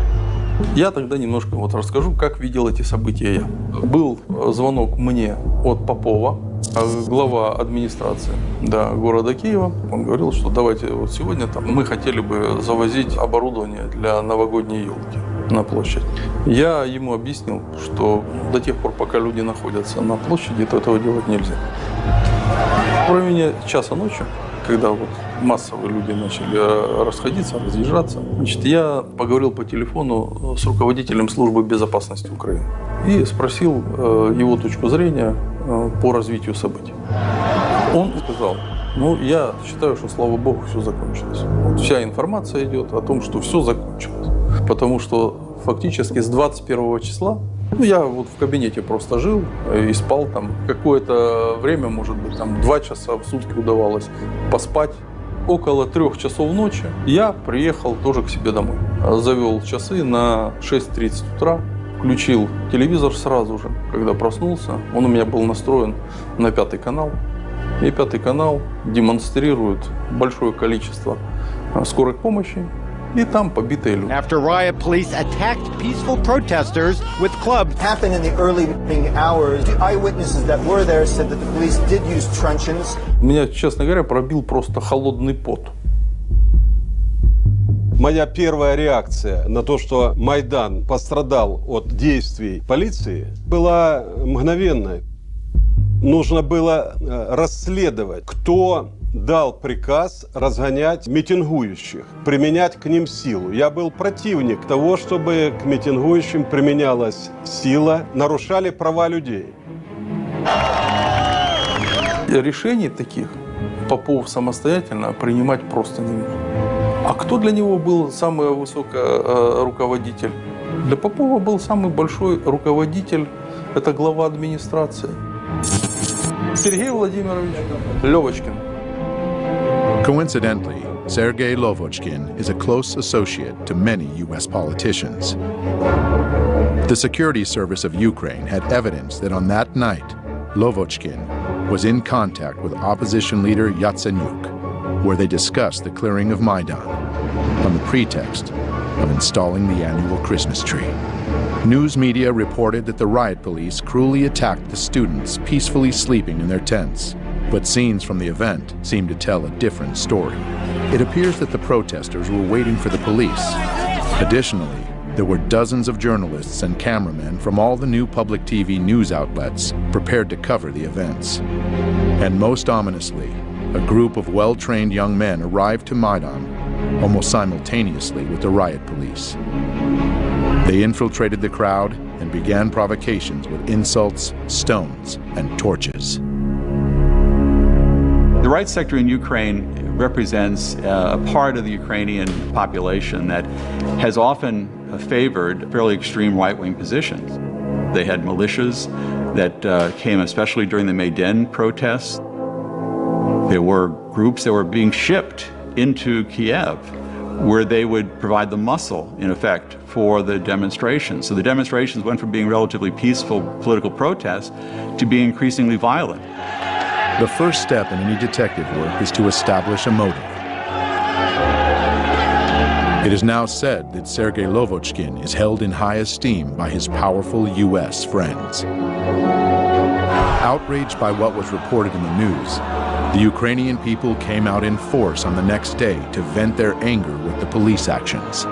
Я тогда немножко расскажу, как видел эти события я. Был звонок мне от Попова, глава администрации города Киева. Он говорил, что давайте сегодня мы хотели бы завозить оборудование для новогодней елки на площадь. Я ему объяснил, что до тех пор, пока люди находятся на площади, то этого делать нельзя. В районе часа ночи, когда массовые люди начали расходиться, разъезжаться, я поговорил по телефону с руководителем службы безопасности Украины и спросил его точку зрения по развитию событий. Он сказал: я считаю, что, слава богу, все закончилось. Вся информация идет о том, что все закончилось. Потому что фактически с 21 числа я в кабинете просто жил и спал там. Какое-то время, может быть, 2 часа в сутки удавалось поспать. Около 3 часов ночи я приехал тоже к себе домой. Завел часы на 6:30 утра, включил телевизор сразу же, когда проснулся. Он у меня был настроен на 5-й канал. И 5-й канал демонстрирует большое количество скорой помощи. И там побитые люди. After riot, police attacked peaceful protesters with clubs. Happened in the early morning hours. The eyewitnesses that were there said that the police did use truncheons. Меня, честно говоря, пробил просто холодный пот. Моя первая реакция на то, что Майдан пострадал от действий полиции, была мгновенной. Нужно было расследовать, кто дал приказ разгонять митингующих, применять к ним силу. Я был противник того, чтобы к митингующим применялась сила, нарушали права людей. Решений таких Попов самостоятельно принимать просто не мог. А кто для него был самый высокий руководитель? Для Попова был самый большой руководитель, это глава администрации. Сергей Владимирович Левочкин. Coincidentally, Sergei Lovochkin is a close associate to many U.S. politicians. The security service of Ukraine had evidence that on that night, Lovochkin was in contact with opposition leader Yatsenyuk, where they discussed the clearing of Maidan on the pretext of installing the annual Christmas tree. News media reported that the riot police cruelly attacked the students peacefully sleeping in their tents. But scenes from the event seem to tell a different story. It appears that the protesters were waiting for the police. Additionally, there were dozens of journalists and cameramen from all the new public TV news outlets prepared to cover the events. And most ominously, a group of well-trained young men arrived to Maidan almost simultaneously with the riot police. They infiltrated the crowd and began provocations with insults, stones, and torches. The right sector in Ukraine represents a part of the Ukrainian population that has often favored fairly extreme right-wing positions. They had militias that came especially during the Maidan protests. There were groups that were being shipped into Kiev where they would provide the muscle, in effect, for the demonstrations. So the demonstrations went from being relatively peaceful political protests to being increasingly violent. The first step in any detective work is to establish a motive. It is now said that Sergei Lovochkin is held in high esteem by his powerful U.S. friends. Outraged by what was reported in the news, the Ukrainian people came out in force on the next day to vent their anger with the police actions.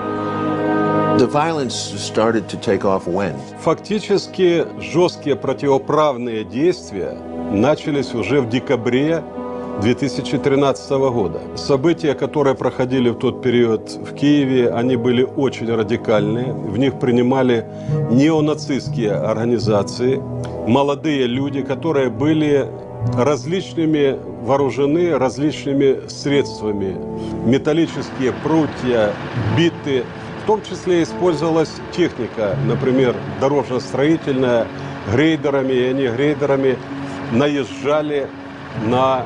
The violence started to take off when? Фактически жесткие противоправные действия начались уже в декабре 2013 года. События, которые проходили в тот период в Киеве, они были очень радикальные. В них принимали неонацистские организации, молодые люди, которые были различными вооружены различными средствами. Металлические прутья, биты. В том числе использовалась техника, например, дорожно-строительная, грейдерами, и они грейдерами наезжали на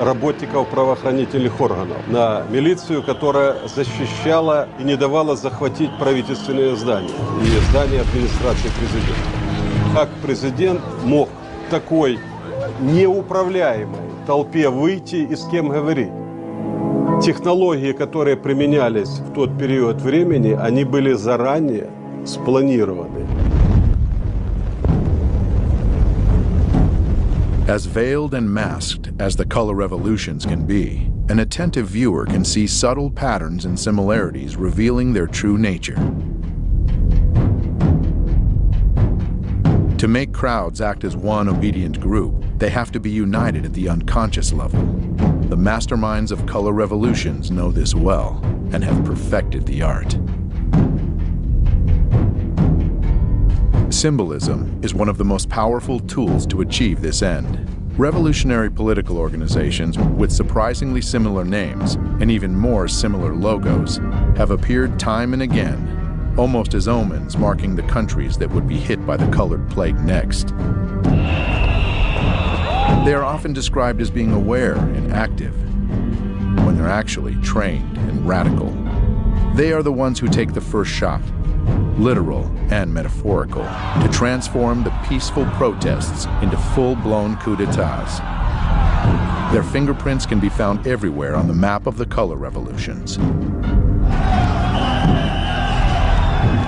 работников правоохранительных органов, на милицию, которая защищала и не давала захватить правительственные здания и здания администрации президента. Как президент мог в такой неуправляемой толпе выйти и с кем говорить? Технологии, которые применялись в тот период времени, они были заранее спланированы. As veiled and masked as the color revolutions can be, an attentive viewer can see subtle patterns and similarities revealing their true nature. To make crowds act as one obedient group, they have to be united at the unconscious level. The masterminds of color revolutions know this well and have perfected the art. Symbolism is one of the most powerful tools to achieve this end. Revolutionary political organizations with surprisingly similar names and even more similar logos have appeared time and again, almost as omens marking the countries that would be hit by the colored plague next. They are often described as being aware and active, when they're actually trained and radical. They are the ones who take the first shot, literal and metaphorical, to transform the peaceful protests into full-blown coups d'etats. Their fingerprints can be found everywhere on the map of the color revolutions.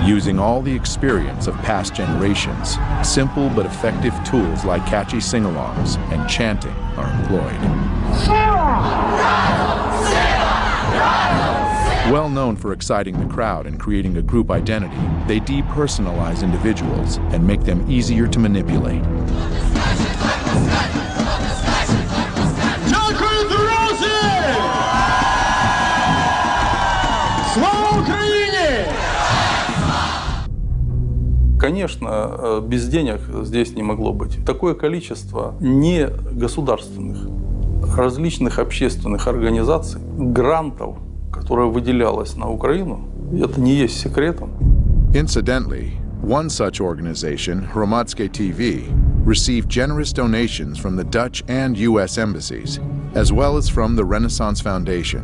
Using all the experience of past generations, simple but effective tools like catchy sing-alongs and chanting are employed. Well known for exciting the crowd and creating a group identity, they depersonalize individuals and make them easier to manipulate. Конечно, без денег здесь не могло быть. Такое количество не государственных, различных общественных организаций, грантов, которое выделялось на Украину, это не есть секретом. Incidentally, one such organization, Hromadske TV, received generous donations from the Dutch and U.S. embassies, as well as from the Renaissance Foundation,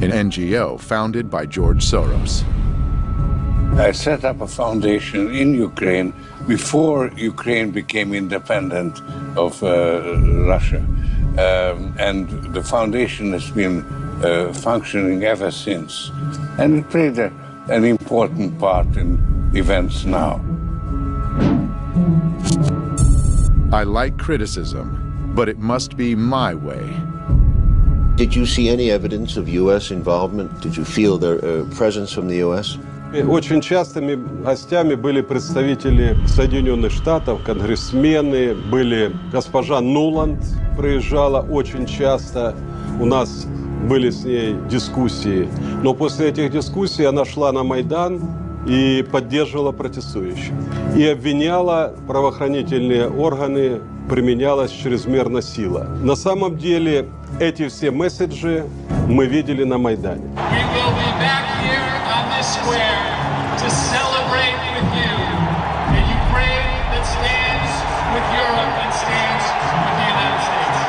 an NGO founded by George Soros. I set up a foundation in Ukraine before Ukraine became independent of Russia. And the foundation has been functioning ever since. And it played an important part in events now. I like criticism, but it must be my way. Did you see any evidence of U.S. involvement? Did you feel their presence from the U.S.? Очень частыми гостями были представители Соединенных Штатов, конгрессмены, были госпожа Нуланд, приезжала очень часто, у нас были с ней дискуссии. Но после этих дискуссий она шла на Майдан и поддерживала протестующих. И обвиняла правоохранительные органы, применялась чрезмерно сила. На самом деле эти все месседжи мы видели на Майдане. To celebrate with you a Ukraine that stands with Europe and stands with the United States.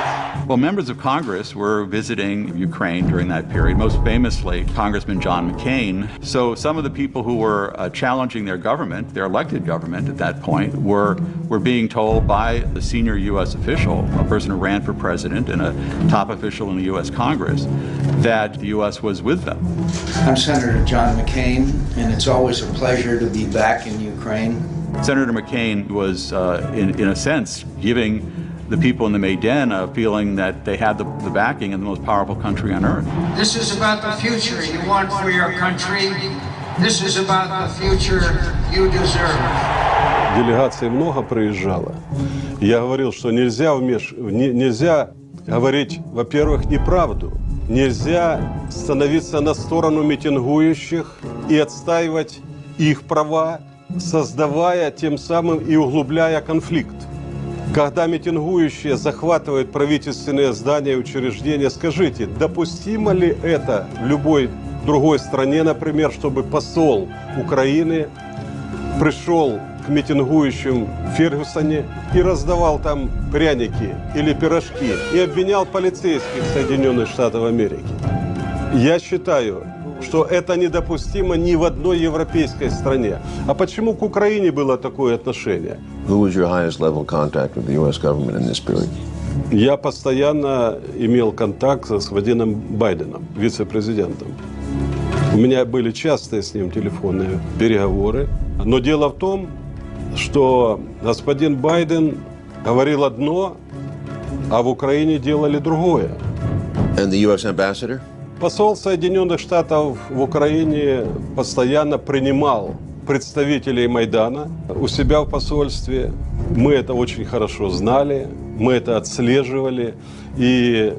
Well, members of Congress were visiting Ukraine during that period, most famously Congressman John McCain. So some of the people who were challenging their government, their elected government at that point, were being told by the senior U.S. official, a person who ran for president and a top official in the U.S. Congress, that the U.S. was with them. I'm Senator John McCain, and it's always a pleasure to be back in Ukraine. Senator McCain was, in a sense, giving the people in the Maidan a feeling that they had the backing of the most powerful country on earth. This is about the future you want for your country. This is about the future you deserve. Делегаций много приезжало. Я говорил, что нельзя говорить, во-первых, неправду. Нельзя становиться на сторону митингующих и отстаивать их права, создавая тем самым и углубляя конфликт. Когда митингующие захватывают правительственные здания и учреждения, скажите, допустимо ли это в любой другой стране, например, чтобы посол Украины пришел к митингующим в Фергюсоне и раздавал там пряники или пирожки и обвинял полицейских Соединенных Штатов Америки? Я считаю, что это недопустимо ни в одной европейской стране. А почему к Украине было такое отношение? Who was your highest level contact with the U.S. government in this period? Я постоянно имел контакт с господином Байденом, вице-президентом. У меня были частые с ним телефонные переговоры. Но дело в том, что господин Байден говорил одно, а в Украине делали другое. And the U.S. ambassador? Посол Соединенных Штатов в Украине постоянно принимал представителей Майдана у себя в посольстве. Мы это очень хорошо знали, мы это отслеживали. И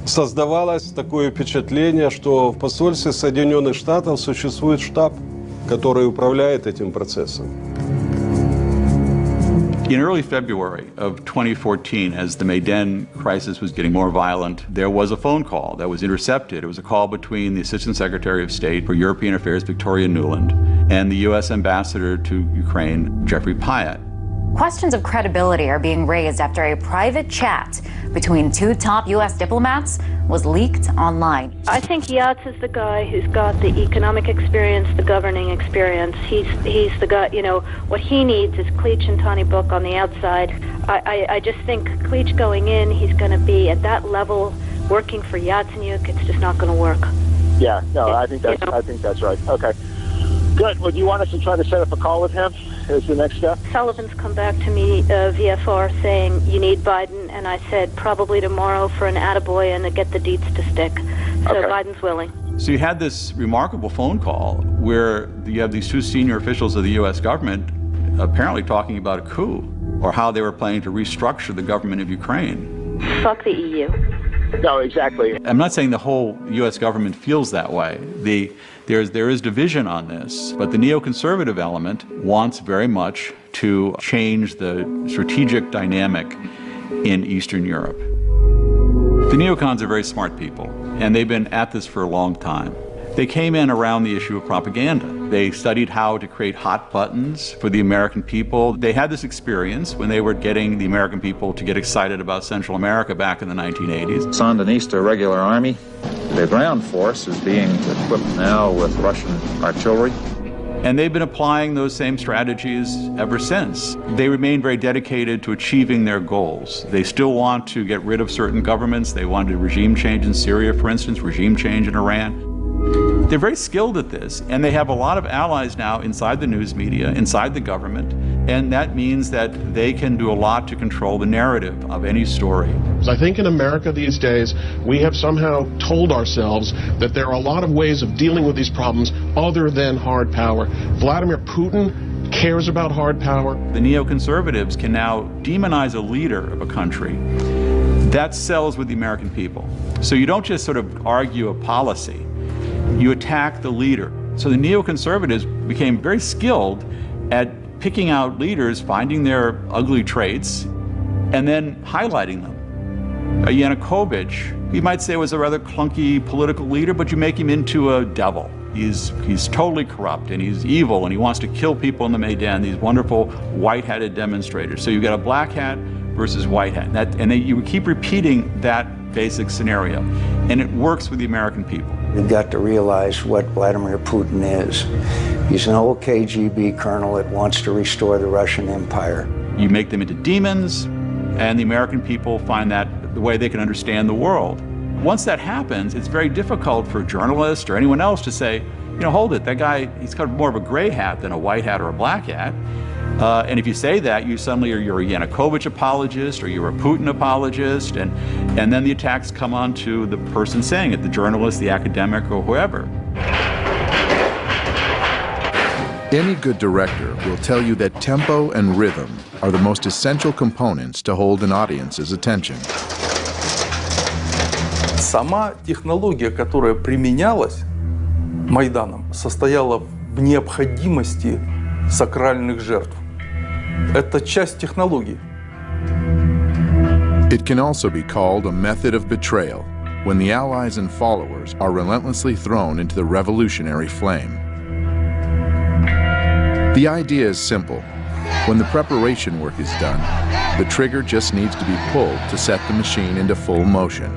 создавалось такое впечатление, что в посольстве Соединенных Штатов существует штаб, который управляет этим процессом. In early February of 2014, as the Maidan crisis was getting more violent, there was a phone call that was intercepted. It was a call between the Assistant Secretary of State for European Affairs, Victoria Nuland, and the U.S. Ambassador to Ukraine, Jeffrey Pyatt. Questions of credibility are being raised after a private chat between two top U.S. diplomats was leaked online. I think Yats is the guy who's got the economic experience, the governing experience. He's the guy, you know, what he needs is Klitsch and Tony Book on the outside. I just think Klitsch going in, he's going to be at that level working for Yatsenyuk. It's just not going to work. Yeah, no, I think that's right. Okay. Good. Well, do you want us to try to set up a call with him as the next step? Sullivan's come back to me VFR saying you need Biden, and I said probably tomorrow for an attaboy and to get the deets to stick. So okay. Biden's willing. So you had this remarkable phone call where you have these two senior officials of the U.S. government apparently talking about a coup or how they were planning to restructure the government of Ukraine. Fuck the EU. No, exactly. I'm not saying the whole U.S. government feels that way. There is division on this, but the neoconservative element wants very much to change the strategic dynamic in Eastern Europe. The neocons are very smart people, and they've been at this for a long time. They came in around the issue of propaganda. They studied how to create hot buttons for the American people. They had this experience when they were getting the American people to get excited about Central America back in the 1980s. Sandinista regular army. The ground force is being equipped now with Russian artillery. And they've been applying those same strategies ever since. They remain very dedicated to achieving their goals. They still want to get rid of certain governments. They wanted regime change in Syria, for instance, regime change in Iran. They're very skilled at this, and they have a lot of allies now inside the news media, inside the government, and that means that they can do a lot to control the narrative of any story. I think in America these days, we have somehow told ourselves that there are a lot of ways of dealing with these problems other than hard power. Vladimir Putin cares about hard power. The neoconservatives can now demonize a leader of a country. That sells with the American people. So you don't just sort of argue a policy. You attack the leader. So the neoconservatives became very skilled at picking out leaders, finding their ugly traits, and then highlighting them. Yanukovych, you might say, was a rather clunky political leader, but you make him into a devil. He's totally corrupt, and he's evil, and he wants to kill people in the Maidan, these wonderful white-hatted demonstrators. So you've got a black hat versus white hat. You keep repeating that basic scenario, and it works with the American people. We've got to realize what Vladimir Putin is. He's an old KGB colonel that wants to restore the Russian Empire. You make them into demons, and the American people find that the way they can understand the world. Once that happens, it's very difficult for a journalist or anyone else to say, hold it, that guy, he's got more of a gray hat than a white hat or a black hat. And if you say that, you're a Yanukovych apologist or you're a Putin apologist, and then the attacks come on to the person saying it, the journalist, the academic, or whoever. Any good director will tell you that tempo and rhythm are the most essential components to hold an audience's attention. Сама технология, которая применялась Майданом, состояла в необходимости сакральных жертв. Это часть технологии. It can also be called a method of betrayal, when the allies and followers are relentlessly thrown into the revolutionary flame. The idea is simple. When the preparation work is done, the trigger just needs to be pulled to set the machine into full motion.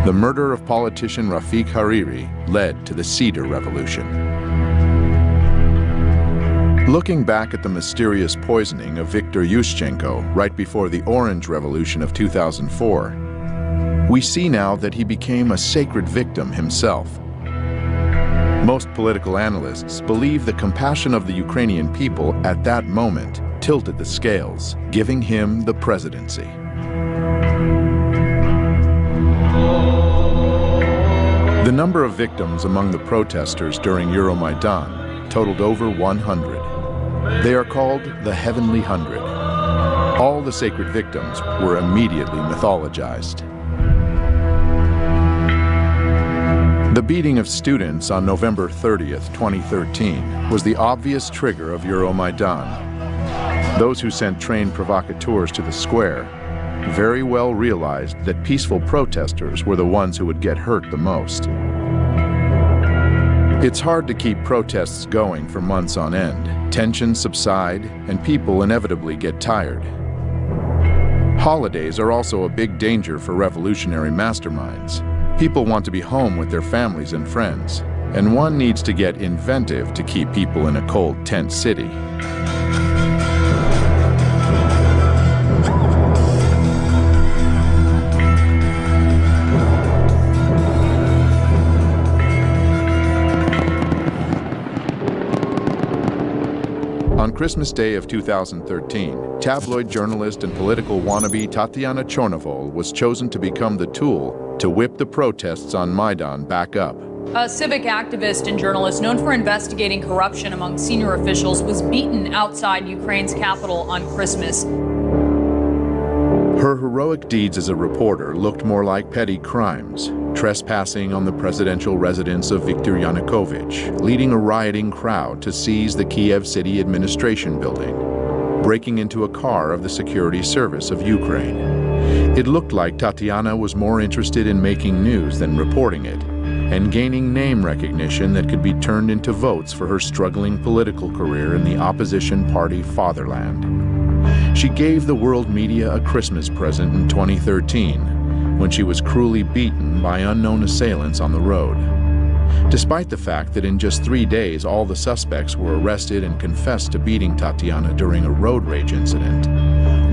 The murder of politician Rafiq Hariri led to the Cedar Revolution. Looking back at the mysterious poisoning of Viktor Yushchenko right before the Orange Revolution of 2004, we see now that he became a sacred victim himself. Most political analysts believe the compassion of the Ukrainian people at that moment tilted the scales, giving him the presidency. The number of victims among the protesters during Euromaidan totaled over 100. They are called the Heavenly Hundred. All the sacred victims were immediately mythologized. The beating of students on November 30th, 2013 was the obvious trigger of Euromaidan. Those who sent trained provocateurs to the square very well realized that peaceful protesters were the ones who would get hurt the most. It's hard to keep protests going for months on end. Tensions subside, and people inevitably get tired. Holidays are also a big danger for revolutionary masterminds. People want to be home with their families and friends, and one needs to get inventive to keep people in a cold tent city. On Christmas Day of 2013, tabloid journalist and political wannabe Tatiana Chornovol was chosen to become the tool to whip the protests on Maidan back up. A civic activist and journalist known for investigating corruption among senior officials was beaten outside Ukraine's capital on Christmas. Her heroic deeds as a reporter looked more like petty crimes, trespassing on the presidential residence of Viktor Yanukovych, leading a rioting crowd to seize the Kiev City Administration building, breaking into a car of the Security Service of Ukraine. It looked like Tatiana was more interested in making news than reporting it, and gaining name recognition that could be turned into votes for her struggling political career in the opposition party Fatherland. She gave the world media a Christmas present in 2013, when she was cruelly beaten by unknown assailants on the road. Despite the fact that in just 3 days all the suspects were arrested and confessed to beating Tatiana during a road rage incident,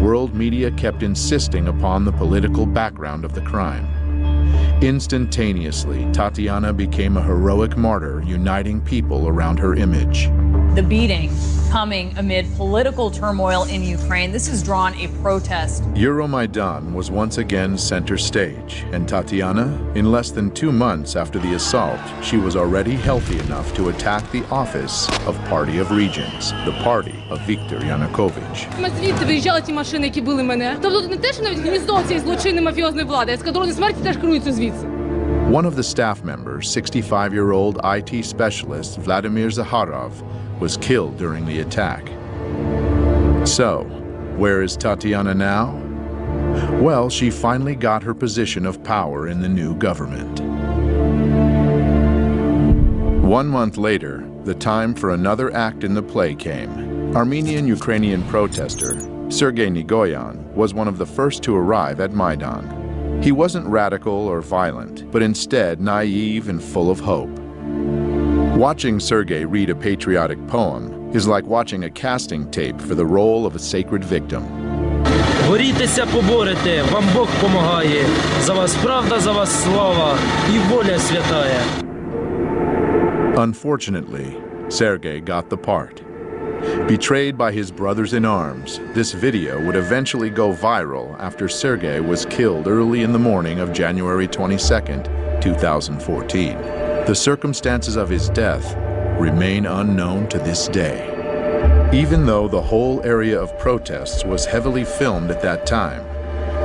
world media kept insisting upon the political background of the crime. Instantaneously, Tatiana became a heroic martyr, uniting people around her image. The beating coming amid political turmoil in Ukraine. This has drawn a protest. Euromaidan was once again center stage, and Tatiana, in less than 2 months after the assault, she was already healthy enough to attack the office of Party of Regions, the party of Viktor Yanukovych. Звідси виїжджали ті машини, які били мене. Тобто тут не те, що навіть гніздо цієї злочинної мафіозної влади, ескадрони смерті теж керуються звідси. One of the staff members, 65-year-old IT specialist Vladimir Zakharov, was killed during the attack. So, where is Tatiana now? Well, she finally got her position of power in the new government. 1 month later, the time for another act in the play came. Armenian-Ukrainian protester Sergei Nigoyan was one of the first to arrive at Maidan. He wasn't radical or violent, but instead naive and full of hope. Watching Sergei read a patriotic poem is like watching a casting tape for the role of a sacred victim. Борітеся, поборете, вам Бог помагає. За вас правда, за вас слава і воля святая. Unfortunately, Sergei got the part. Betrayed by his brothers in arms, this video would eventually go viral after Sergei was killed early in the morning of January 22nd, 2014. The circumstances of his death remain unknown to this day. Even though the whole area of protests was heavily filmed at that time,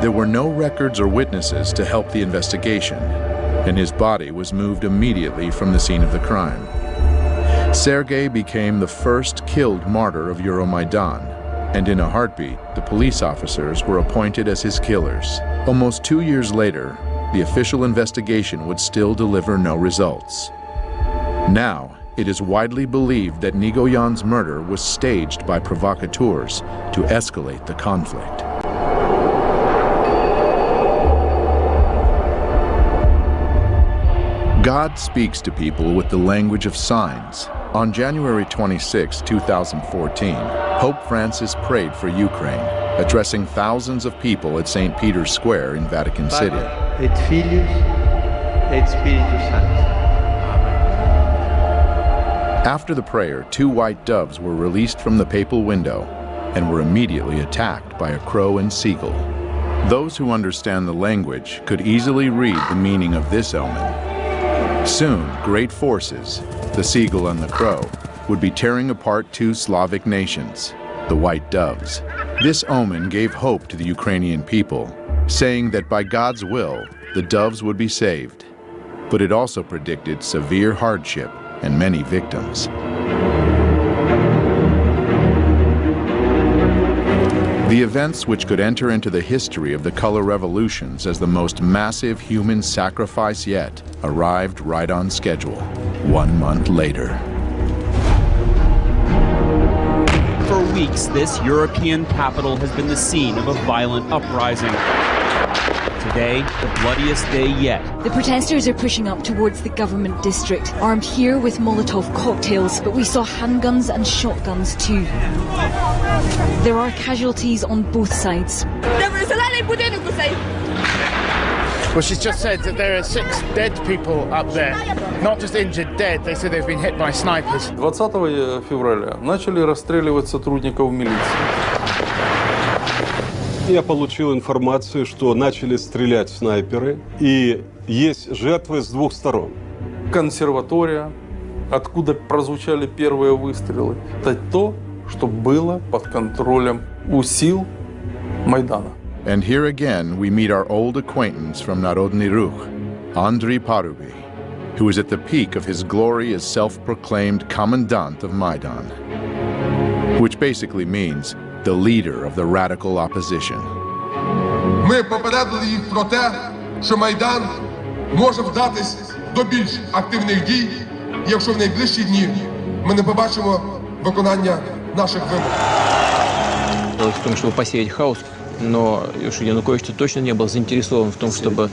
there were no records or witnesses to help the investigation, and his body was moved immediately from the scene of the crime. Sergei became the first killed martyr of Euromaidan, and in a heartbeat, the police officers were appointed as his killers. Almost 2 years later, the official investigation would still deliver no results. Now, it is widely believed that Nigoyan's murder was staged by provocateurs to escalate the conflict. God speaks to people with the language of signs. On January 26, 2014, Pope Francis prayed for Ukraine, addressing thousands of people at St. Peter's Square in Vatican City. Et Filius et Spiritus Sanctus. After the prayer, 2 white doves were released from the papal window and were immediately attacked by a crow and seagull. Those who understand the language could easily read the meaning of this omen. Soon, great forces, the seagull and the crow, would be tearing apart 2 Slavic nations, the white doves. This omen gave hope to the Ukrainian people, saying that by God's will, the doves would be saved. But it also predicted severe hardship and many victims. The events which could enter into the history of the color revolutions as the most massive human sacrifice yet arrived right on schedule, 1 month later. For weeks, this European capital has been the scene of a violent uprising. Today, the bloodiest day yet. The protesters are pushing up towards the government district, armed here with Molotov cocktails, but we saw handguns and shotguns too. There are casualties on both sides. Well, she's just said that there are 6 dead people up there. Not just injured, dead. They said they've been hit by snipers. 20 февраля начали расстреливать сотрудников милиции. Я получил информацию, что начали стрелять снайперы, и есть жертвы с 2 сторон. Консерватория, откуда прозвучали первые выстрелы, это то, что было под контролем у сил Майдана. And here again we meet our old acquaintance from Narodny Ruch, Andriy Paruby, who is at the peak of his glory as self-proclaimed commandant of Maidan, which basically means the leader of the radical opposition. Ми попередили їх про те, що Майдан може вдатись до більш активних дій, якщо в найближчі дні ми не побачимо виконання наших вимог. В том, чтобы посеять хаос, но Янукович точно не был заинтересован в том, чтобы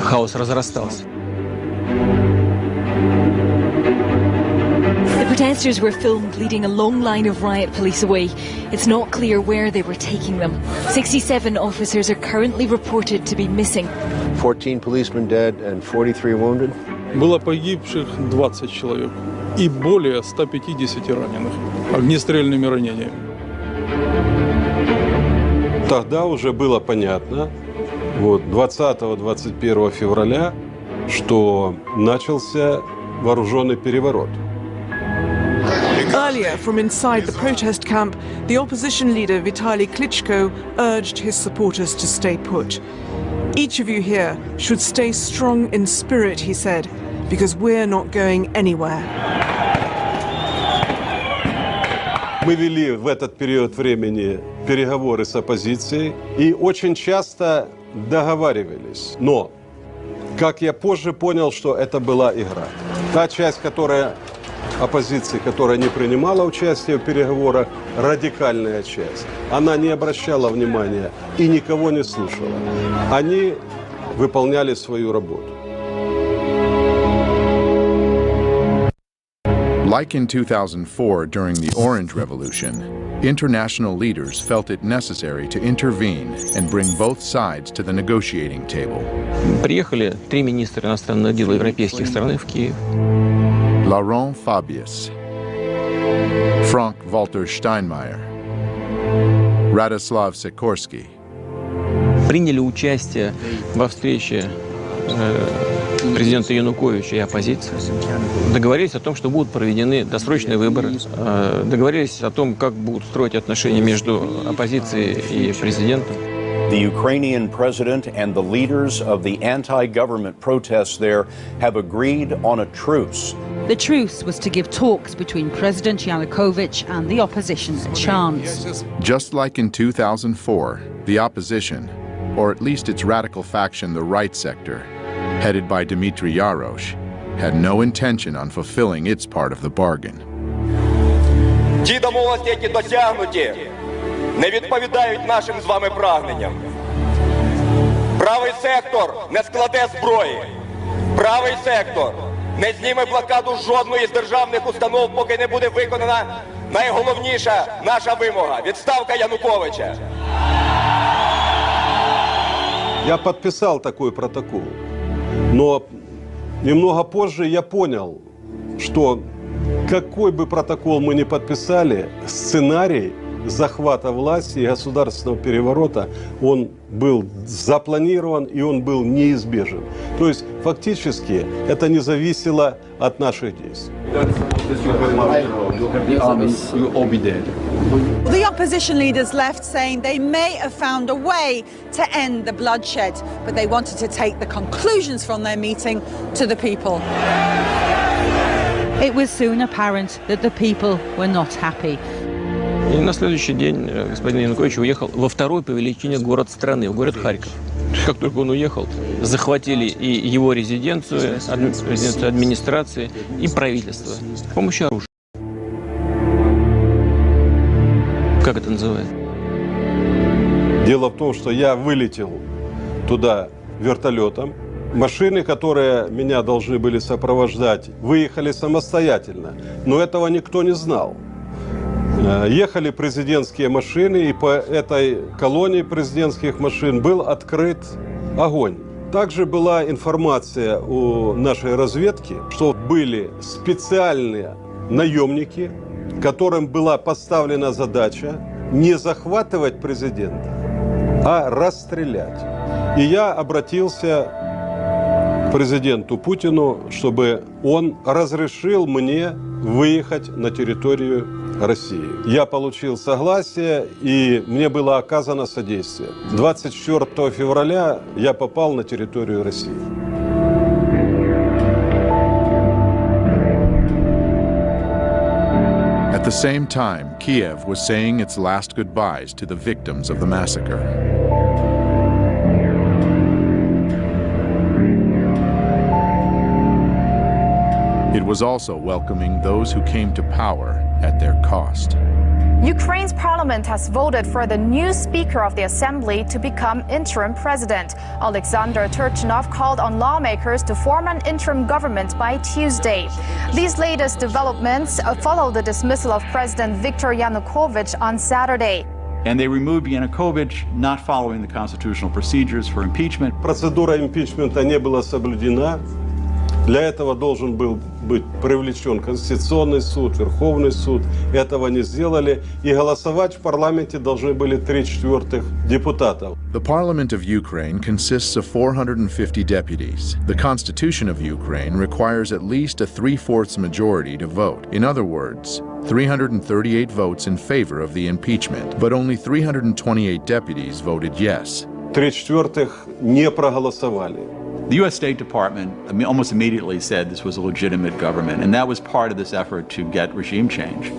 хаос разрастался. The protesters were filmed leading a long line of riot police away. It's not clear where they were taking them. 67 officers are currently reported to be missing. 14 policemen dead and 43 wounded. Было погибших 20 человек и более 150 раненых огнестрельными ранениями. Тогда уже было понятно, 20-21 февраля, что начался вооруженный переворот. Earlier, from inside the protest camp, the opposition leader Vitaly Klitschko urged his supporters to stay put. Each of you here should stay strong in spirit, he said, because we're not going anywhere. Мы вели в этот период времени переговоры с оппозицией и очень часто договаривались. Но, как я позже понял, что это была игра. Та часть, которая оппозиции, которая не принимала участие в переговорах, радикальная часть. Она не обращала внимания и никого не слушала. Они выполняли свою работу. Like in 2004 during the Orange Revolution, international leaders felt it necessary to intervene and bring both sides to the negotiating table. Приехали 3 министра иностранных дел европейских стран в Киев. Laurent Fabius, Frank-Walter Steinmeier, Radoslav Sikorski. Приняли участие во встрече президента Януковича и оппозиции. Договорились о том, что будут проведены досрочные выборы. Договорились о том, как будут строить отношения между оппозицией и президентом. The Ukrainian president and the leaders of the anti-government protests there have agreed on a truce. The truce was to give talks between President Yanukovych and the opposition a chance. Just like in 2004, the opposition, or at least its radical faction, the right sector, headed by Dmitry Yarosh, had no intention on fulfilling its part of the bargain. Ті домовленості, які досягнуті, не відповідають нашим з вами прагненням. Правий сектор не складе зброї. Правий сектор не зніме блокаду жодної з державних установ, поки не буде виконана найголовніша наша вимога – відставка Януковича. Я подписал такой протокол, но немного позже я понял, что какой бы протокол мы ни подписали, сценарий захвата власти и государственного переворота, он был запланирован и он был неизбежен. То есть фактически это не зависело от наших действий. The opposition leaders left saying they may have found a way to end the bloodshed, but they wanted to take the conclusions from their meeting to the people. It was soon apparent that the people were not happy. И на следующий день господин Янукович уехал во второй по величине город страны, в город Харьков. Как только он уехал, захватили и его резиденцию, администрации и правительство с помощью оружия. Как это называется? Дело в том, что я вылетел туда вертолетом. Машины, которые меня должны были сопровождать, выехали самостоятельно, но этого никто не знал. Ехали президентские машины, и по этой колонии президентских машин был открыт огонь. Также была информация у нашей разведки, что были специальные наемники, которым была поставлена задача не захватывать президента, а расстрелять. И я обратился к президенту Путину, чтобы он разрешил мне выехать на территорию России. Я получил согласие, и мне было оказано содействие. 24 февраля я попал на территорию России. At the same time, Kiev was saying its last goodbyes to the victims of the massacre. It was also welcoming those who came to power at their cost. Ukraine's parliament has voted for the new Speaker of the Assembly to become interim president. Alexander Turchinov called on lawmakers to form an interim government by Tuesday. These latest developments follow the dismissal of President Viktor Yanukovych on Saturday. And they removed Yanukovych, not following the constitutional procedures for impeachment. Процедура импичмента не была соблюдена. Для этого должен был быть привлечен Конституционный суд, Верховный суд. Этого не сделали. И голосовать в парламенте должны были 3/4 депутатов. The Parliament of Ukraine consists of 450 deputies. The Constitution of Ukraine requires at least a 3/4 majority to vote. In other words, 338 votes in favor of the impeachment, but only 328 deputies voted yes. 3/4 не проголосовали. The U.S. State Department almost immediately said this was a legitimate government, and that was part of this effort to get regime change.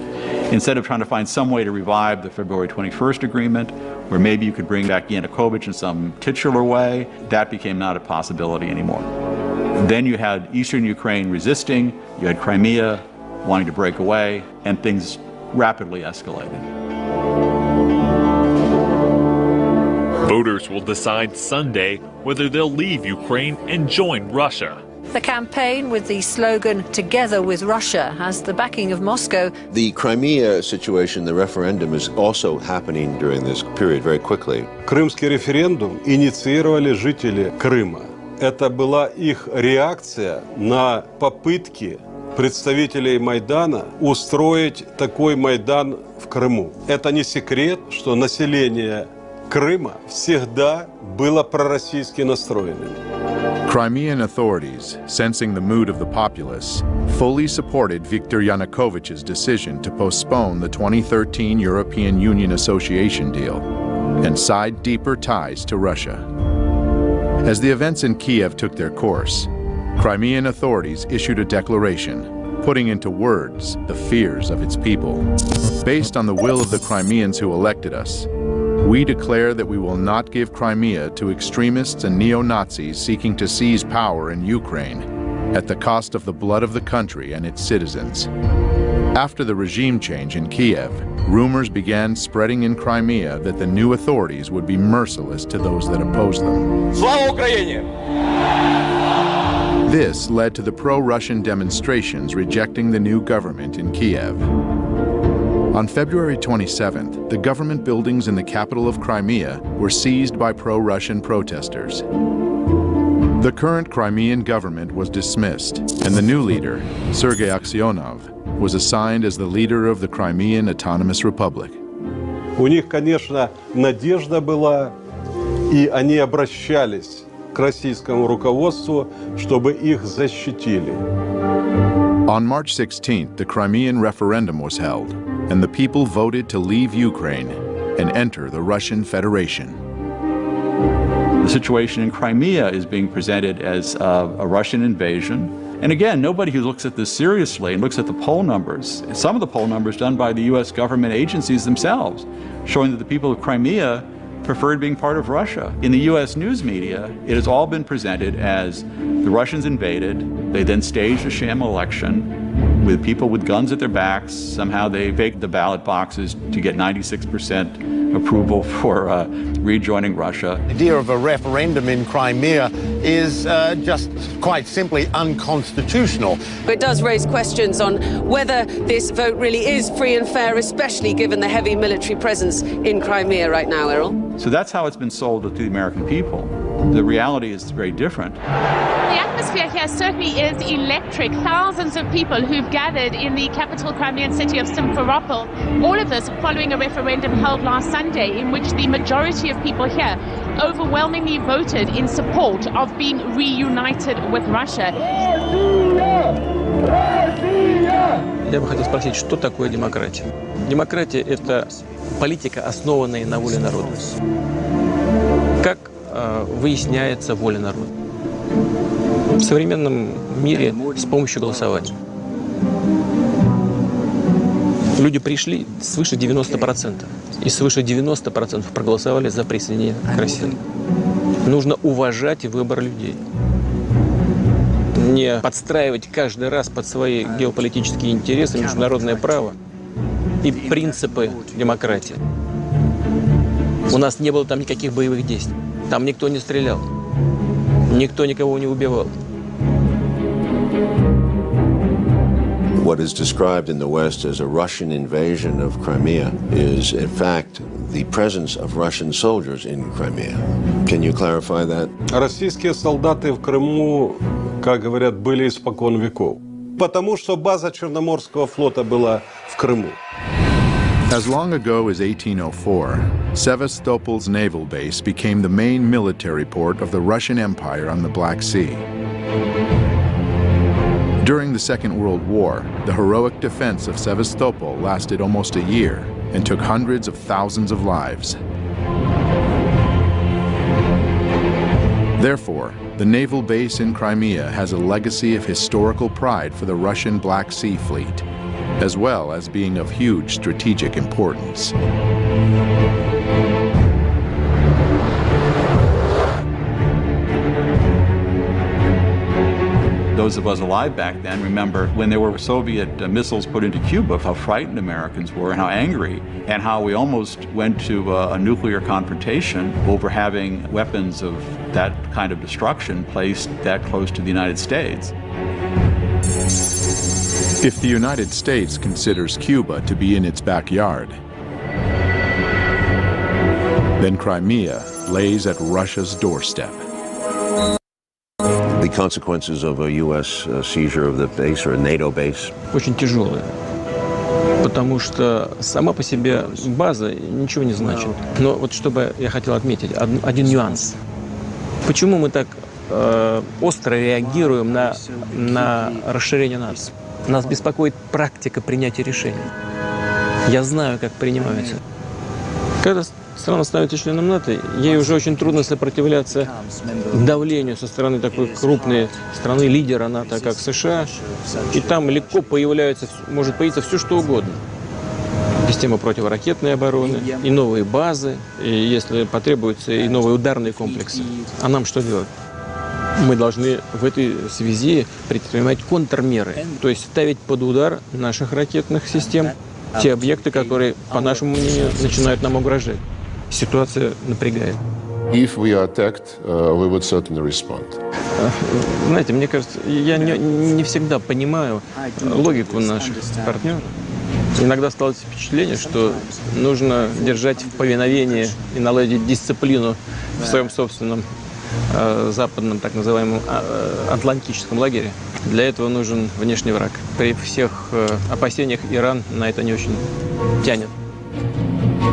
Instead of trying to find some way to revive the February 21st agreement, where maybe you could bring back Yanukovych in some titular way, that became not a possibility anymore. Then you had eastern Ukraine resisting, you had Crimea wanting to break away, and things rapidly escalated. Voters will decide Sunday whether they'll leave Ukraine and join Russia. The campaign with the slogan "Together with Russia" has the backing of Moscow. The Crimea situation, the referendum, is also happening during this period very quickly. Крымский референдум инициировали жители Крыма. Это была их реакция на попытки представителей Майдана устроить такой Майдан в Крыму. Это не секрет, что население Крыма всегда было пророссийски настроенным. Crimean authorities, sensing the mood of the populace, fully supported Viktor Yanukovych's decision to postpone the 2013 European Union Association deal and side deeper ties to Russia. As the events in Kiev took their course, Crimean authorities issued a declaration, putting into words the fears of its people. Based on the will of the Crimeans who elected us, we declare that we will not give Crimea to extremists and neo-Nazis seeking to seize power in Ukraine at the cost of the blood of the country and its citizens. After the regime change in Kiev, rumors began spreading in Crimea that the new authorities would be merciless to those that opposed them. Слава Україні! This led to the pro-Russian demonstrations rejecting the new government in Kiev. On February 27th, the government buildings in the capital of Crimea were seized by pro-Russian protesters. The current Crimean government was dismissed, and the new leader, Sergei Aksyonov, was assigned as the leader of the Crimean Autonomous Republic. У них, конечно, надежда была, и они обращались к российскому руководству, чтобы их защитили. On March 16th, the Crimean referendum was held, and the people voted to leave Ukraine and enter the Russian Federation. The situation in Crimea is being presented as a Russian invasion. And again, nobody who looks at this seriously and looks at the poll numbers, some of the poll numbers done by the U.S. government agencies themselves, showing that the people of Crimea preferred being part of Russia. In the U.S. news media, it has all been presented as the Russians invaded, they then staged a sham election with people with guns at their backs. Somehow they faked the ballot boxes to get 96% approval for rejoining Russia. The idea of a referendum in Crimea is just quite simply unconstitutional. It does raise questions on whether this vote really is free and fair, especially given the heavy military presence in Crimea right now, Errol. So that's how it's been sold to the American people. The reality is very different. The atmosphere here certainly is electric. Thousands of people who've gathered in the capital Crimean city of Simferopol. All of this following a referendum held last Sunday in which the majority of people here overwhelmingly voted in support of being reunited with Russia. Я бы хотел спросить, что такое демократия? Демократия – это политика, основанная на воле народа. Как выясняется воля народа? В современном мире с помощью голосования. Люди пришли свыше 90%. И свыше 90% проголосовали за присоединение к России. Нужно уважать выбор людей. Не подстраивать каждый раз под свои геополитические интересы, международное право и принципы демократии. У нас не было там никаких боевых действий. Там никто не стрелял. Никто никого не убивал. What is described in the West as a Russian invasion of Crimea is, in fact, the presence of Russian soldiers in Crimea. Can you clarify that? Российские солдаты в Крыму, как говорят, были испокон веков. Потому что база Черноморского флота была в Крыму. As long ago as 1804, Sevastopol's naval base became the main military port of the Russian Empire on the Black Sea. During the Second World War, the heroic defense of Sevastopol lasted almost a year and took hundreds of thousands of lives. Therefore, the naval base in Crimea has a legacy of historical pride for the Russian Black Sea Fleet, as well as being of huge strategic importance. Those those of us alive back then remember when there were Soviet missiles put into Cuba, how frightened Americans were and how angry, and how we almost went to a nuclear confrontation over having weapons of that kind of destruction placed that close to the United States. If the United States considers Cuba to be in its backyard, then Crimea lays at Russia's doorstep. The consequences of a U.S. seizure of the base or a NATO base? Очень тяжелые, потому что сама по себе база ничего не значит. Но вот чтобы я хотел отметить один нюанс. Почему мы так остро реагируем на расширение НАТО? Нас беспокоит практика принятия решений. Я знаю, как принимаются. Когда страна становится членом НАТО, ей уже очень трудно сопротивляться давлению со стороны такой крупной страны, лидера НАТО, как США. И там легко может появиться все, что угодно. Система противоракетной обороны, и новые базы, и, если потребуется, и новые ударные комплексы. А нам что делать? Мы должны в этой связи предпринимать контрмеры, то есть ставить под удар наших ракетных систем те объекты, которые, по нашему мнению, начинают нам угрожать. Ситуация напрягает. If we are attacked, we would certainly respond. Знаете, мне кажется, я не всегда понимаю логику наших партнеров. Иногда осталось впечатление, что нужно держать в повиновении и наладить дисциплину в своем собственном западном, так называемом, атлантическом лагере. Для этого нужен внешний враг. При всех опасениях Иран на это не очень тянет.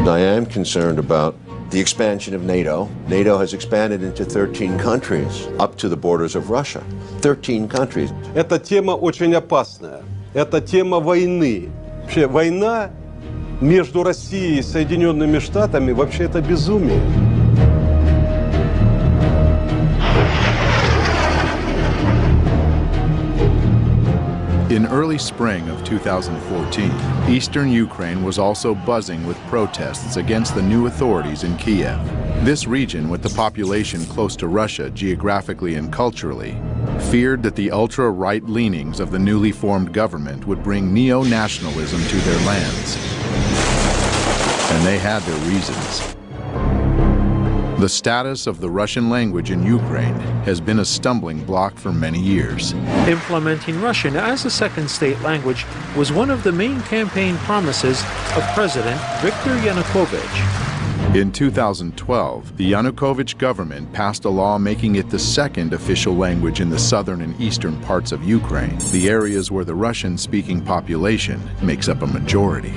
I am concerned about the expansion of NATO. NATO has expanded into 13 countries, up to the borders of Russia. 13 countries. Эта тема очень опасная. Это тема войны. Вообще, война между Россией и Соединенными Штатами вообще это безумие. In early spring of 2014, eastern Ukraine was also buzzing with protests against the new authorities in Kiev. This region, with the population close to Russia geographically and culturally, feared that the ultra-right leanings of the newly formed government would bring neo-nationalism to their lands. And they had their reasons. The status of the Russian language in Ukraine has been a stumbling block for many years. Implementing Russian as a second state language was one of the main campaign promises of President Viktor Yanukovych. In 2012, the Yanukovych government passed a law making it the second official language in the southern and eastern parts of Ukraine, the areas where the Russian-speaking population makes up a majority.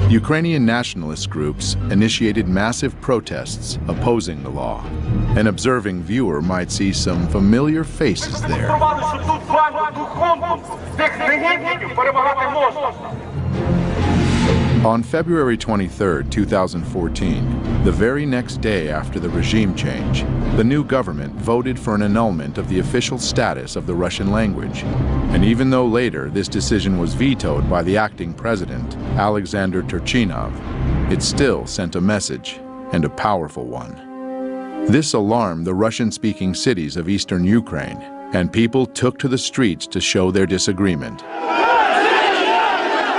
Ukrainian nationalist groups initiated massive protests opposing the law. An observing viewer might see some familiar faces there. On February 23, 2014, the very next day after the regime change, the new government voted for an annulment of the official status of the Russian language. And even though later this decision was vetoed by the acting president, Alexander Turchinov, it still sent a message, and a powerful one. This alarmed the Russian-speaking cities of eastern Ukraine, and people took to the streets to show their disagreement.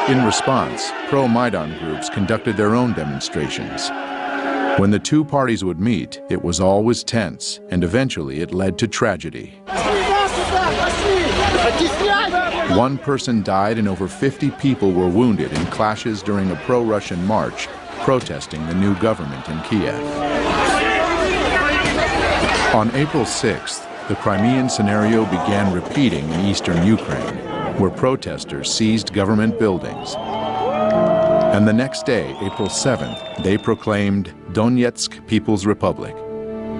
In response, pro-Maidan groups conducted their own demonstrations. When the two parties would meet, it was always tense, and eventually it led to tragedy. One person died and over 50 people were wounded in clashes during a pro-Russian march protesting the new government in Kiev. On April 6th, the Crimean scenario began repeating in eastern Ukraine, where protesters seized government buildings. And the next day, April 7th, they proclaimed Donetsk People's Republic.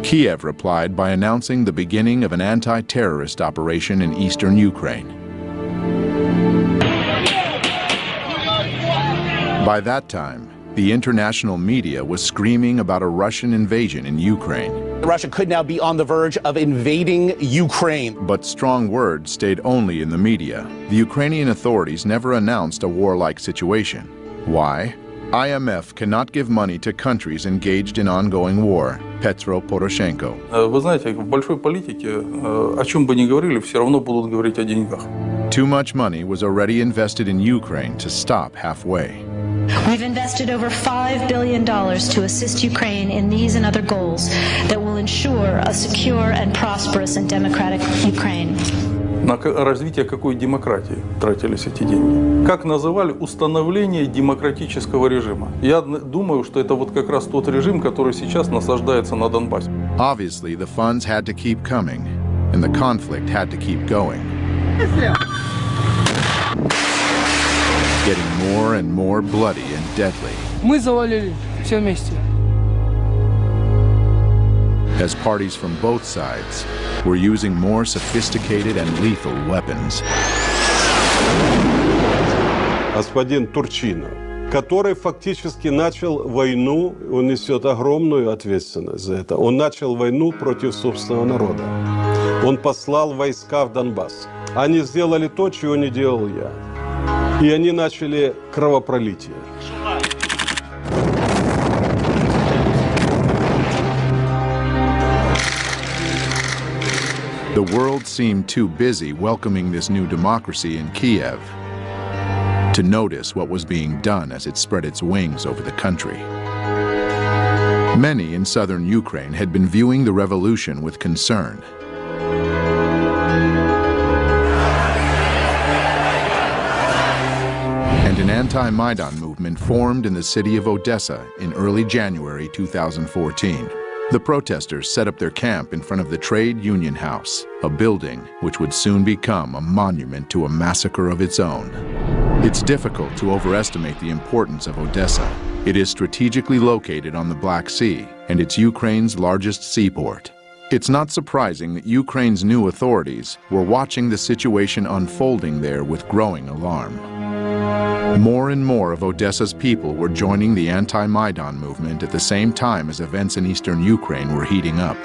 Kiev replied by announcing the beginning of an anti-terrorist operation in eastern Ukraine. By that time, the international media was screaming about a Russian invasion in Ukraine. Russia could now be on the verge of invading Ukraine. But strong words stayed only in the media. The Ukrainian authorities never announced a warlike situation. Why? IMF cannot give money to countries engaged in ongoing war. Petro Poroshenko. Вы знаете, в большой политике, о чем бы ни говорили, все равно будут говорить о деньгах. Too much money was already invested in Ukraine to stop halfway. We've invested over $5 billion to assist Ukraine in these and other goals that will ensure a secure and prosperous and democratic Ukraine. На развитие какой демократии тратились эти деньги? Как называли установление демократического режима? Я думаю, что это вот как раз тот режим, который сейчас насаждается на Донбассе. Obviously, the funds had to keep coming, and the conflict had to keep going. Getting more and more bloody and deadly. Мы завалили все вместе. As parties from both sides were using more sophisticated and lethal weapons. Господин Турчинов, который фактически начал войну, он несет огромную ответственность за это. Он начал войну против собственного народа. Он послал войска в Донбасс. Они сделали то, чего не делал я. И они начали кровопролитие. The world seemed too busy welcoming this new democracy in Kiev to notice what was being done as it spread its wings over the country. Many in southern Ukraine had been viewing the revolution with concern. And an anti-Maidan movement formed in the city of Odessa in early January 2014. The protesters set up their camp in front of the Trade Union House, a building which would soon become a monument to a massacre of its own. It's difficult to overestimate the importance of Odessa. It is strategically located on the Black Sea, and it's Ukraine's largest seaport. It's not surprising that Ukraine's new authorities were watching the situation unfolding there with growing alarm. More and more of Odessa's people were joining the anti-Maidan movement at the same time as events in eastern Ukraine were heating up.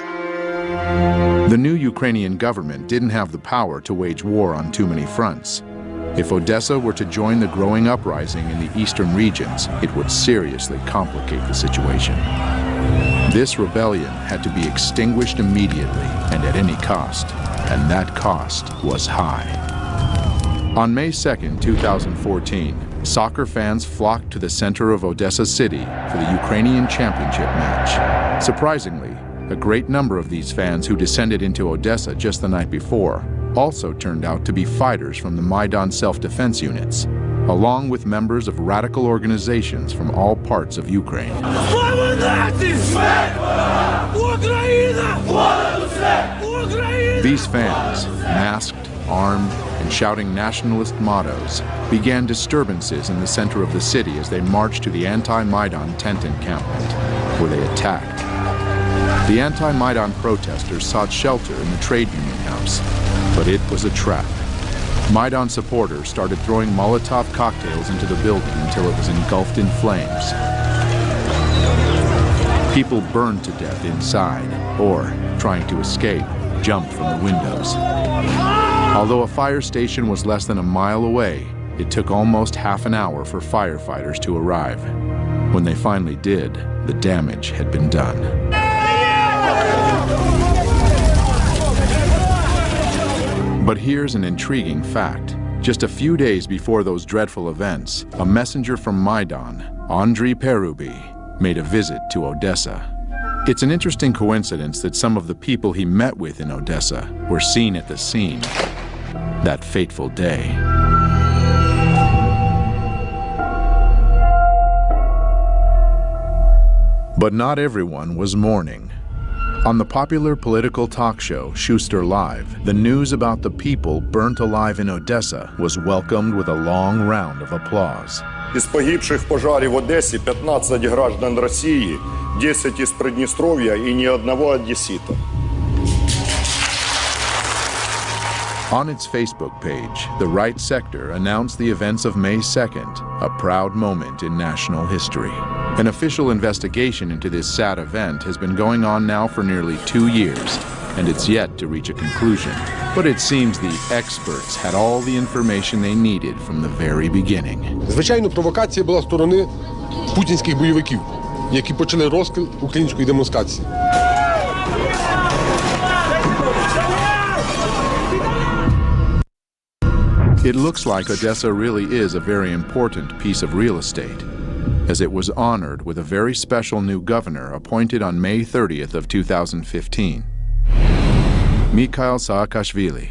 The new Ukrainian government didn't have the power to wage war on too many fronts. If Odessa were to join the growing uprising in the eastern regions, it would seriously complicate the situation. This rebellion had to be extinguished immediately and at any cost, and that cost was high. On May 2, 2014, soccer fans flocked to the center of Odessa City for the Ukrainian championship match. Surprisingly, a great number of these fans who descended into Odessa just the night before also turned out to be fighters from the Maidan self-defense units, along with members of radical organizations from all parts of Ukraine. These fans, masked, armed, and shouting nationalist mottos, began disturbances in the center of the city as they marched to the anti-Maidan tent encampment, where they attacked. The anti-Maidan protesters sought shelter in the Trade Union House, but it was a trap. Maidan supporters started throwing Molotov cocktails into the building until it was engulfed in flames. People burned to death inside, or, trying to escape, jumped from the windows. Although a fire station was less than a mile away, it took almost half an hour for firefighters to arrive. When they finally did, the damage had been done. But here's an intriguing fact. Just a few days before those dreadful events, a messenger from Maidan, Andriy Perubi, made a visit to Odessa. It's an interesting coincidence that some of the people he met with in Odessa were seen at the scene that fateful day. But not everyone was mourning. On the popular political talk show Schuster Live, the news about the people burnt alive in Odessa was welcomed with a long round of applause. Із погибших в пожарі в Одесі 15 граждан Росії, 10 із Придністров'я і ні одного одесита. On its Facebook page, the right sector announced the events of May 2nd, a proud moment in national history. An official investigation into this sad event has been going on now for nearly 2 years, and it's yet to reach a conclusion. But it seems the experts had all the information they needed from the very beginning. Звичайно, провокація була з сторони путінських бойовиків, які почали розкол української демонстрації. It looks like Odessa really is a very important piece of real estate, as it was honored with a very special new governor appointed on May 30th of 2015. Mikhail Saakashvili,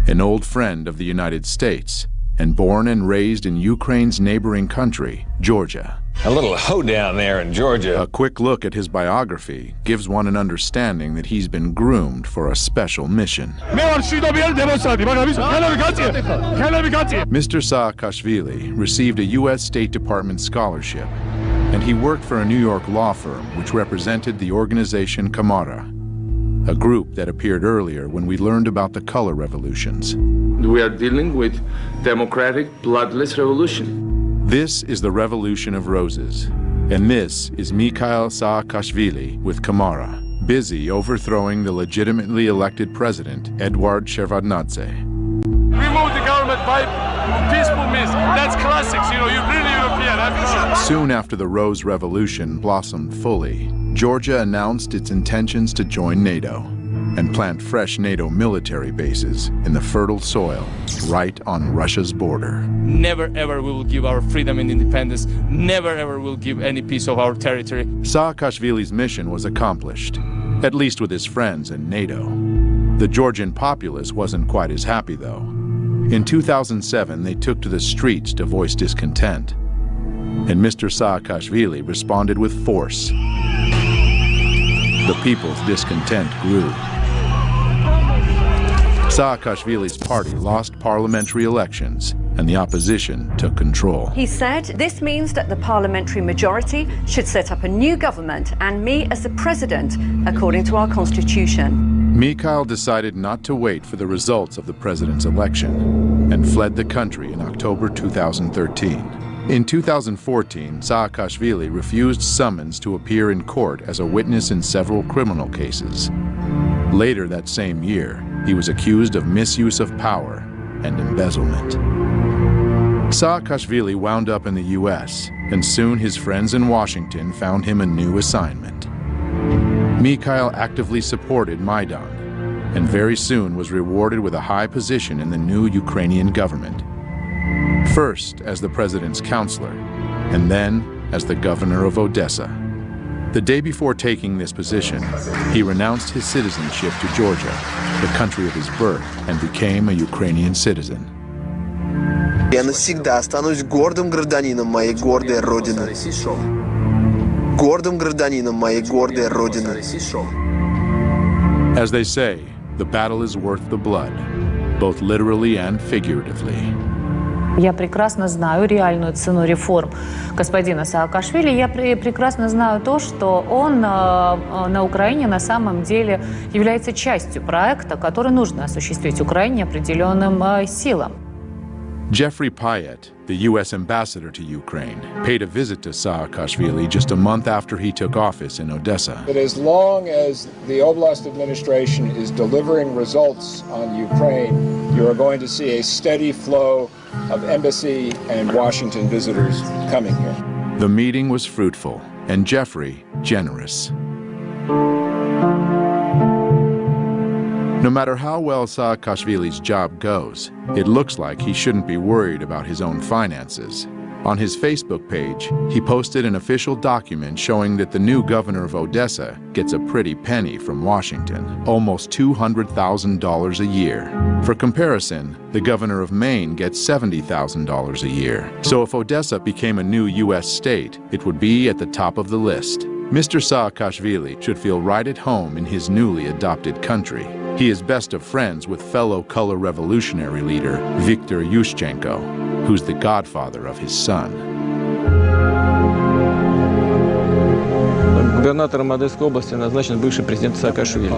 an old friend of the United States, and born and raised in Ukraine's neighboring country, Georgia. A little hoedown there in Georgia. A quick look at his biography gives one an understanding that he's been groomed for a special mission. Mr. Saakashvili received a U.S. State Department scholarship, and he worked for a New York law firm which represented the organization Kamara, a group that appeared earlier when we learned about the color revolutions. We are dealing with democratic, bloodless revolution. This is the Revolution of Roses, and this is Mikhail Saakashvili with Kamara, busy overthrowing the legitimately elected president, Eduard Shevardnadze. Remove the government by peaceful means. That's classics, you know, you're really European, I'm sure. Soon after the Rose Revolution blossomed fully, Georgia announced its intentions to join NATO and plant fresh NATO military bases in the fertile soil right on Russia's border. Never ever we will give our freedom and independence. Never ever will give any piece of our territory. Saakashvili's mission was accomplished, at least with his friends in NATO. The Georgian populace wasn't quite as happy, though. In 2007, they took to the streets to voice discontent, and Mr. Saakashvili responded with force. The people's discontent grew. Saakashvili's party lost parliamentary elections, and the opposition took control. He said this means that the parliamentary majority should set up a new government and me as the president, according to our constitution. Mikhail decided not to wait for the results of the president's election and fled the country in October 2013. In 2014, Saakashvili refused summons to appear in court as a witness in several criminal cases. Later that same year, he was accused of misuse of power and embezzlement. Saakashvili wound up in the U.S., and soon his friends in Washington found him a new assignment. Mikhail actively supported Maidan, and very soon was rewarded with a high position in the new Ukrainian government. First as the president's counselor, and then as the governor of Odessa. The day before taking this position, he renounced his citizenship to Georgia, the country of his birth, and became a Ukrainian citizen. Я навсегда останусь гордым гражданином моей гордой родины. Гордым гражданином моей гордой родины. As they say, the battle is worth the blood, both literally and figuratively. Я прекрасно знаю реальную цену реформ господина Саакашвили. Я прекрасно знаю то, что он на Украине на самом деле является частью проекта, который нужно осуществить Украине определенным силам. Jeffrey Payet, the U.S. ambassador to Ukraine, paid a visit to Saakashvili just a month after he took office in Odessa. But as long as the Oblast administration is delivering results on Ukraine, you are going to see a steady flow of embassy and Washington visitors coming here. The meeting was fruitful, and Jeffrey generous. No matter how well Saakashvili's job goes, it looks like he shouldn't be worried about his own finances. On his Facebook page, he posted an official document showing that the new governor of Odessa gets a pretty penny from Washington, almost $200,000 a year. For comparison, the governor of Maine gets $70,000 a year. So if Odessa became a new U.S. state, it would be at the top of the list. Mr. Saakashvili should feel right at home in his newly adopted country. He is best of friends with fellow color revolutionary leader Viktor Yushchenko, who's the godfather of his son. Губернатором Одесской области назначен бывший президент Саакашвили.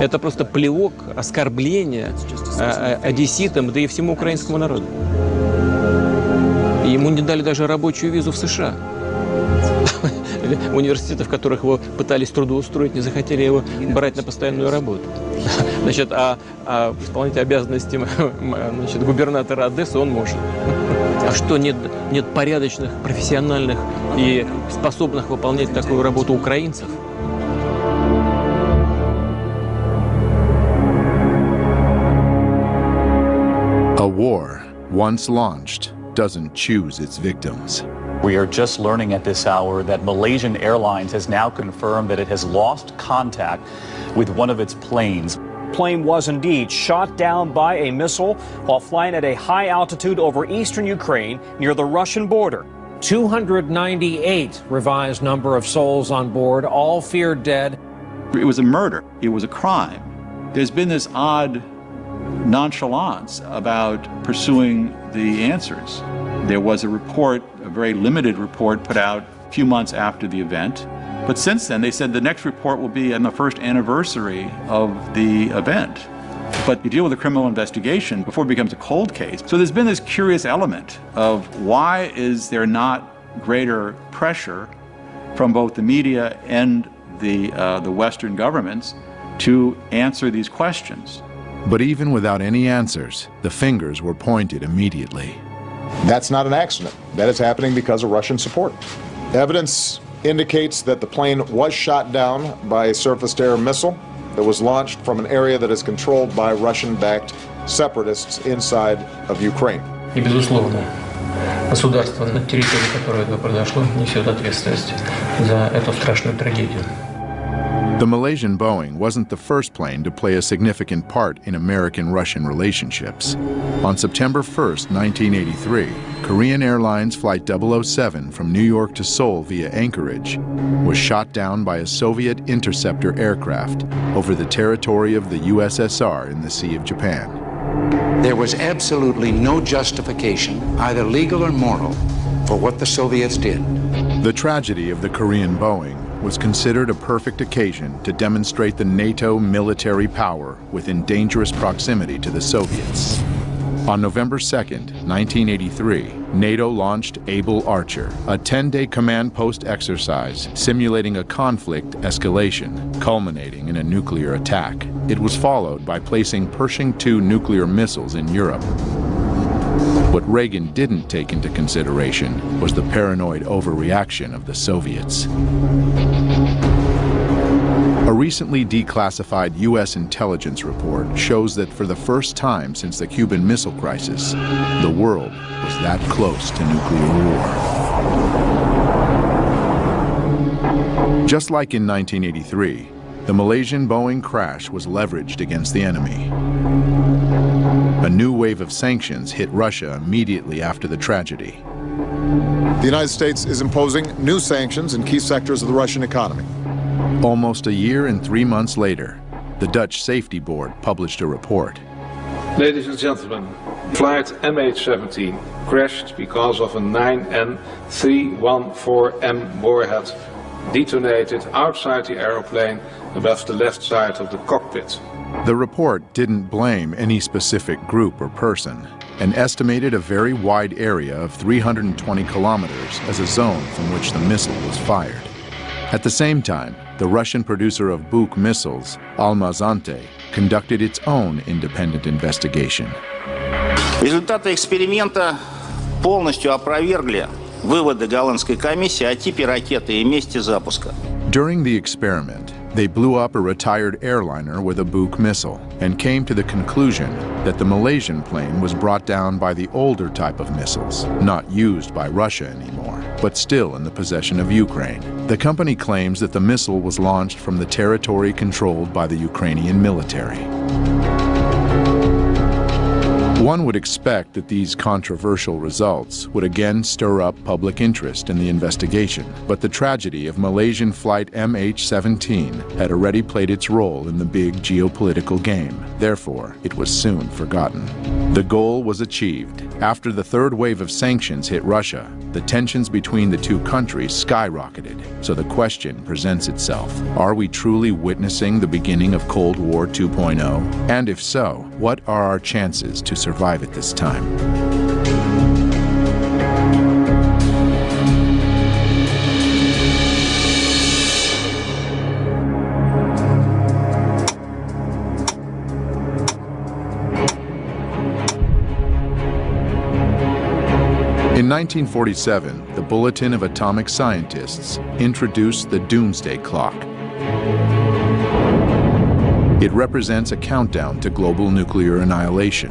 Это просто плевок, оскорбление одесситам, да и всему украинскому народу. Ему не дали даже рабочую визу в США. Университеты, в которых его пытались трудоустроить, не захотели его брать на постоянную работу. Значит, исполнять обязанности губернатора Одессы он может. А что, нет порядочных, профессиональных и способных выполнять такую работу украинцев? A war, once launched, doesn't choose its victims. We are just learning at this hour that Malaysian Airlines has now confirmed that it has lost contact with one of its planes. Plane was indeed shot down by a missile while flying at a high altitude over eastern Ukraine near the Russian border. 298 revised number of souls on board, all feared dead. It was a murder. It was a crime. There's been this odd nonchalance about pursuing the answers. There was a report, a very limited report, put out a few months after the event. But since then, they said the next report will be on the first anniversary of the event. But you deal with a criminal investigation before it becomes a cold case. So there's been this curious element of why is there not greater pressure from both the media and the Western governments to answer these questions. But even without any answers, the fingers were pointed immediately. That's not an accident. That is happening because of Russian support. Evidence indicates that the plane was shot down by a surface-to-air missile that was launched from an area that is controlled by Russian-backed separatists inside of Ukraine. И, безусловно, государство, на территории которого это произошло, несет ответственность за эту страшную трагедию. The Malaysian Boeing wasn't the first plane to play a significant part in American-Russian relationships. On September 1st, 1983, Korean Airlines Flight 007 from New York to Seoul via Anchorage was shot down by a Soviet interceptor aircraft over the territory of the USSR in the Sea of Japan. There was absolutely no justification, either legal or moral, for what the Soviets did. The tragedy of the Korean Boeing was considered a perfect occasion to demonstrate the NATO military power within dangerous proximity to the Soviets. On November 2nd, 1983, NATO launched Able Archer, a 10-day command post exercise simulating a conflict escalation, culminating in a nuclear attack. It was followed by placing Pershing II nuclear missiles in Europe. What Reagan didn't take into consideration was the paranoid overreaction of the Soviets. A recently declassified U.S. intelligence report shows that for the first time since the Cuban Missile Crisis, the world was that close to nuclear war. Just like in 1983, the Malaysian Boeing crash was leveraged against the enemy. A new wave of sanctions hit Russia immediately after the tragedy. The United States is imposing new sanctions in key sectors of the Russian economy. Almost a year and 3 months later, the Dutch Safety Board published a report. Ladies and gentlemen, flight MH17 crashed because of a 9N314M warhead detonated outside the aeroplane above the left side of the cockpit. The report didn't blame any specific group or person and estimated a very wide area of 320 kilometers as a zone from which the missile was fired. At the same time, the Russian producer of Buk missiles, Almaz-Antey, conducted its own independent investigation. Результаты эксперимента полностью опровергли выводы голландской комиссии о типе ракеты и месте запуска. During the experiment, they blew up a retired airliner with a Buk missile and came to the conclusion that the Malaysian plane was brought down by the older type of missiles, not used by Russia anymore, but still in the possession of Ukraine. The company claims that the missile was launched from the territory controlled by the Ukrainian military. One would expect that these controversial results would again stir up public interest in the investigation, but the tragedy of Malaysian flight MH17 had already played its role in the big geopolitical game. Therefore, it was soon forgotten. The goal was achieved. After the third wave of sanctions hit Russia, the tensions between the two countries skyrocketed. So the question presents itself: are we truly witnessing the beginning of Cold War 2.0? And if so, what are our chances to survive at this time? In 1947, the Bulletin of Atomic Scientists introduced the Doomsday Clock. It represents a countdown to global nuclear annihilation.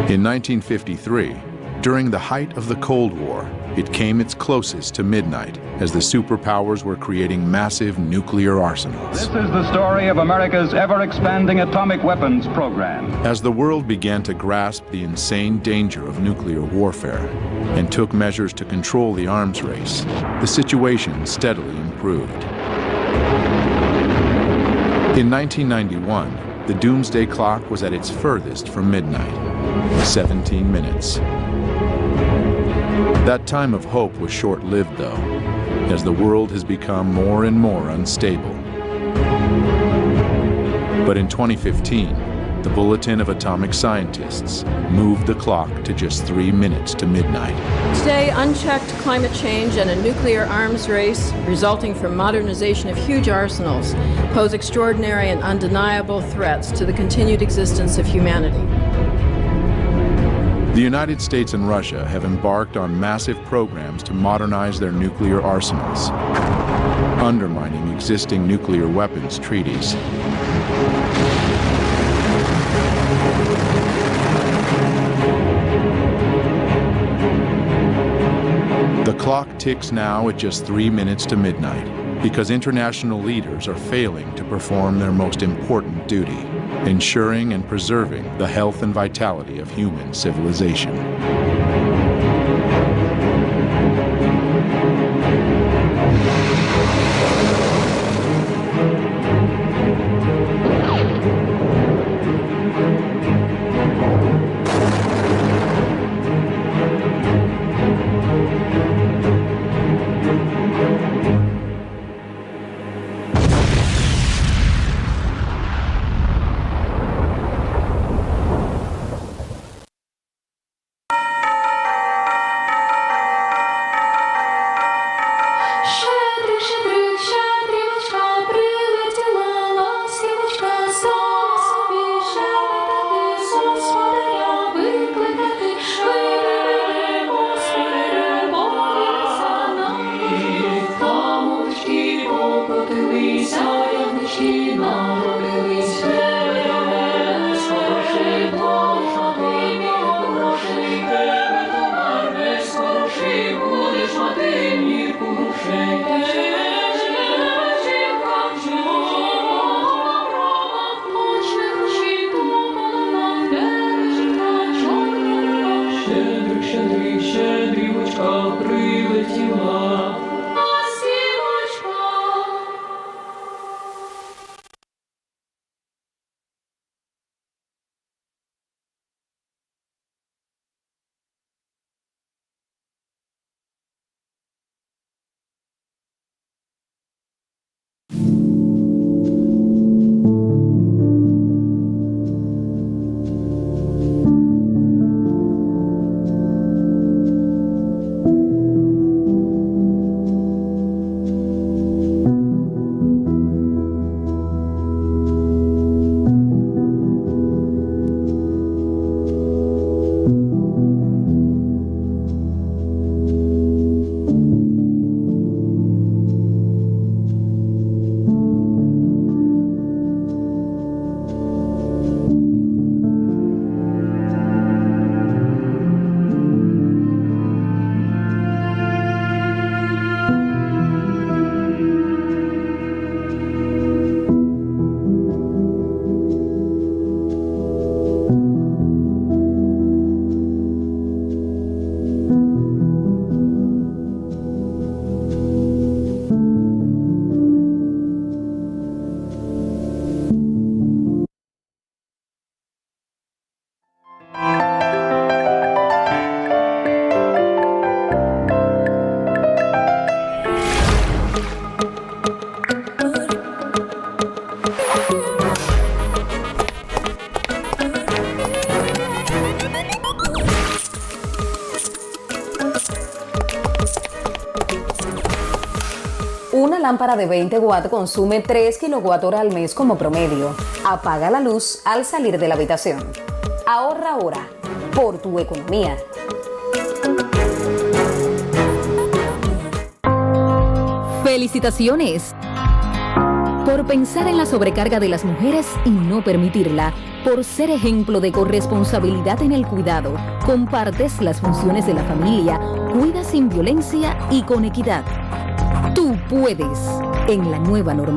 In 1953, during the height of the Cold War, it came its closest to midnight as the superpowers were creating massive nuclear arsenals. This is the story of America's ever-expanding atomic weapons program. As the world began to grasp the insane danger of nuclear warfare and took measures to control the arms race, the situation steadily improved. In 1991, the Doomsday Clock was at its furthest from midnight, 17 minutes. That time of hope was short-lived, though, as the world has become more and more unstable. But in 2015, the Bulletin of Atomic Scientists moved the clock to just 3 minutes to midnight. Today, unchecked climate change and a nuclear arms race resulting from modernization of huge arsenals pose extraordinary and undeniable threats to the continued existence of humanity. The United States and Russia have embarked on massive programs to modernize their nuclear arsenals, undermining existing nuclear weapons treaties. The clock ticks now at just 3 minutes to midnight because international leaders are failing to perform their most important duty, ensuring and preserving the health and vitality of human civilization. Una lámpara de 20 watts consume 3 kWh al mes como promedio. Apaga la luz al salir de la habitación. Ahorra ahora. por tu economía. ¡Felicitaciones! Por pensar en la sobrecarga de las mujeres y no permitirla, por ser ejemplo de corresponsabilidad en el cuidado, compartes las funciones de la familia, cuidas sin violencia y con equidad. Tú puedes, en la nueva norma.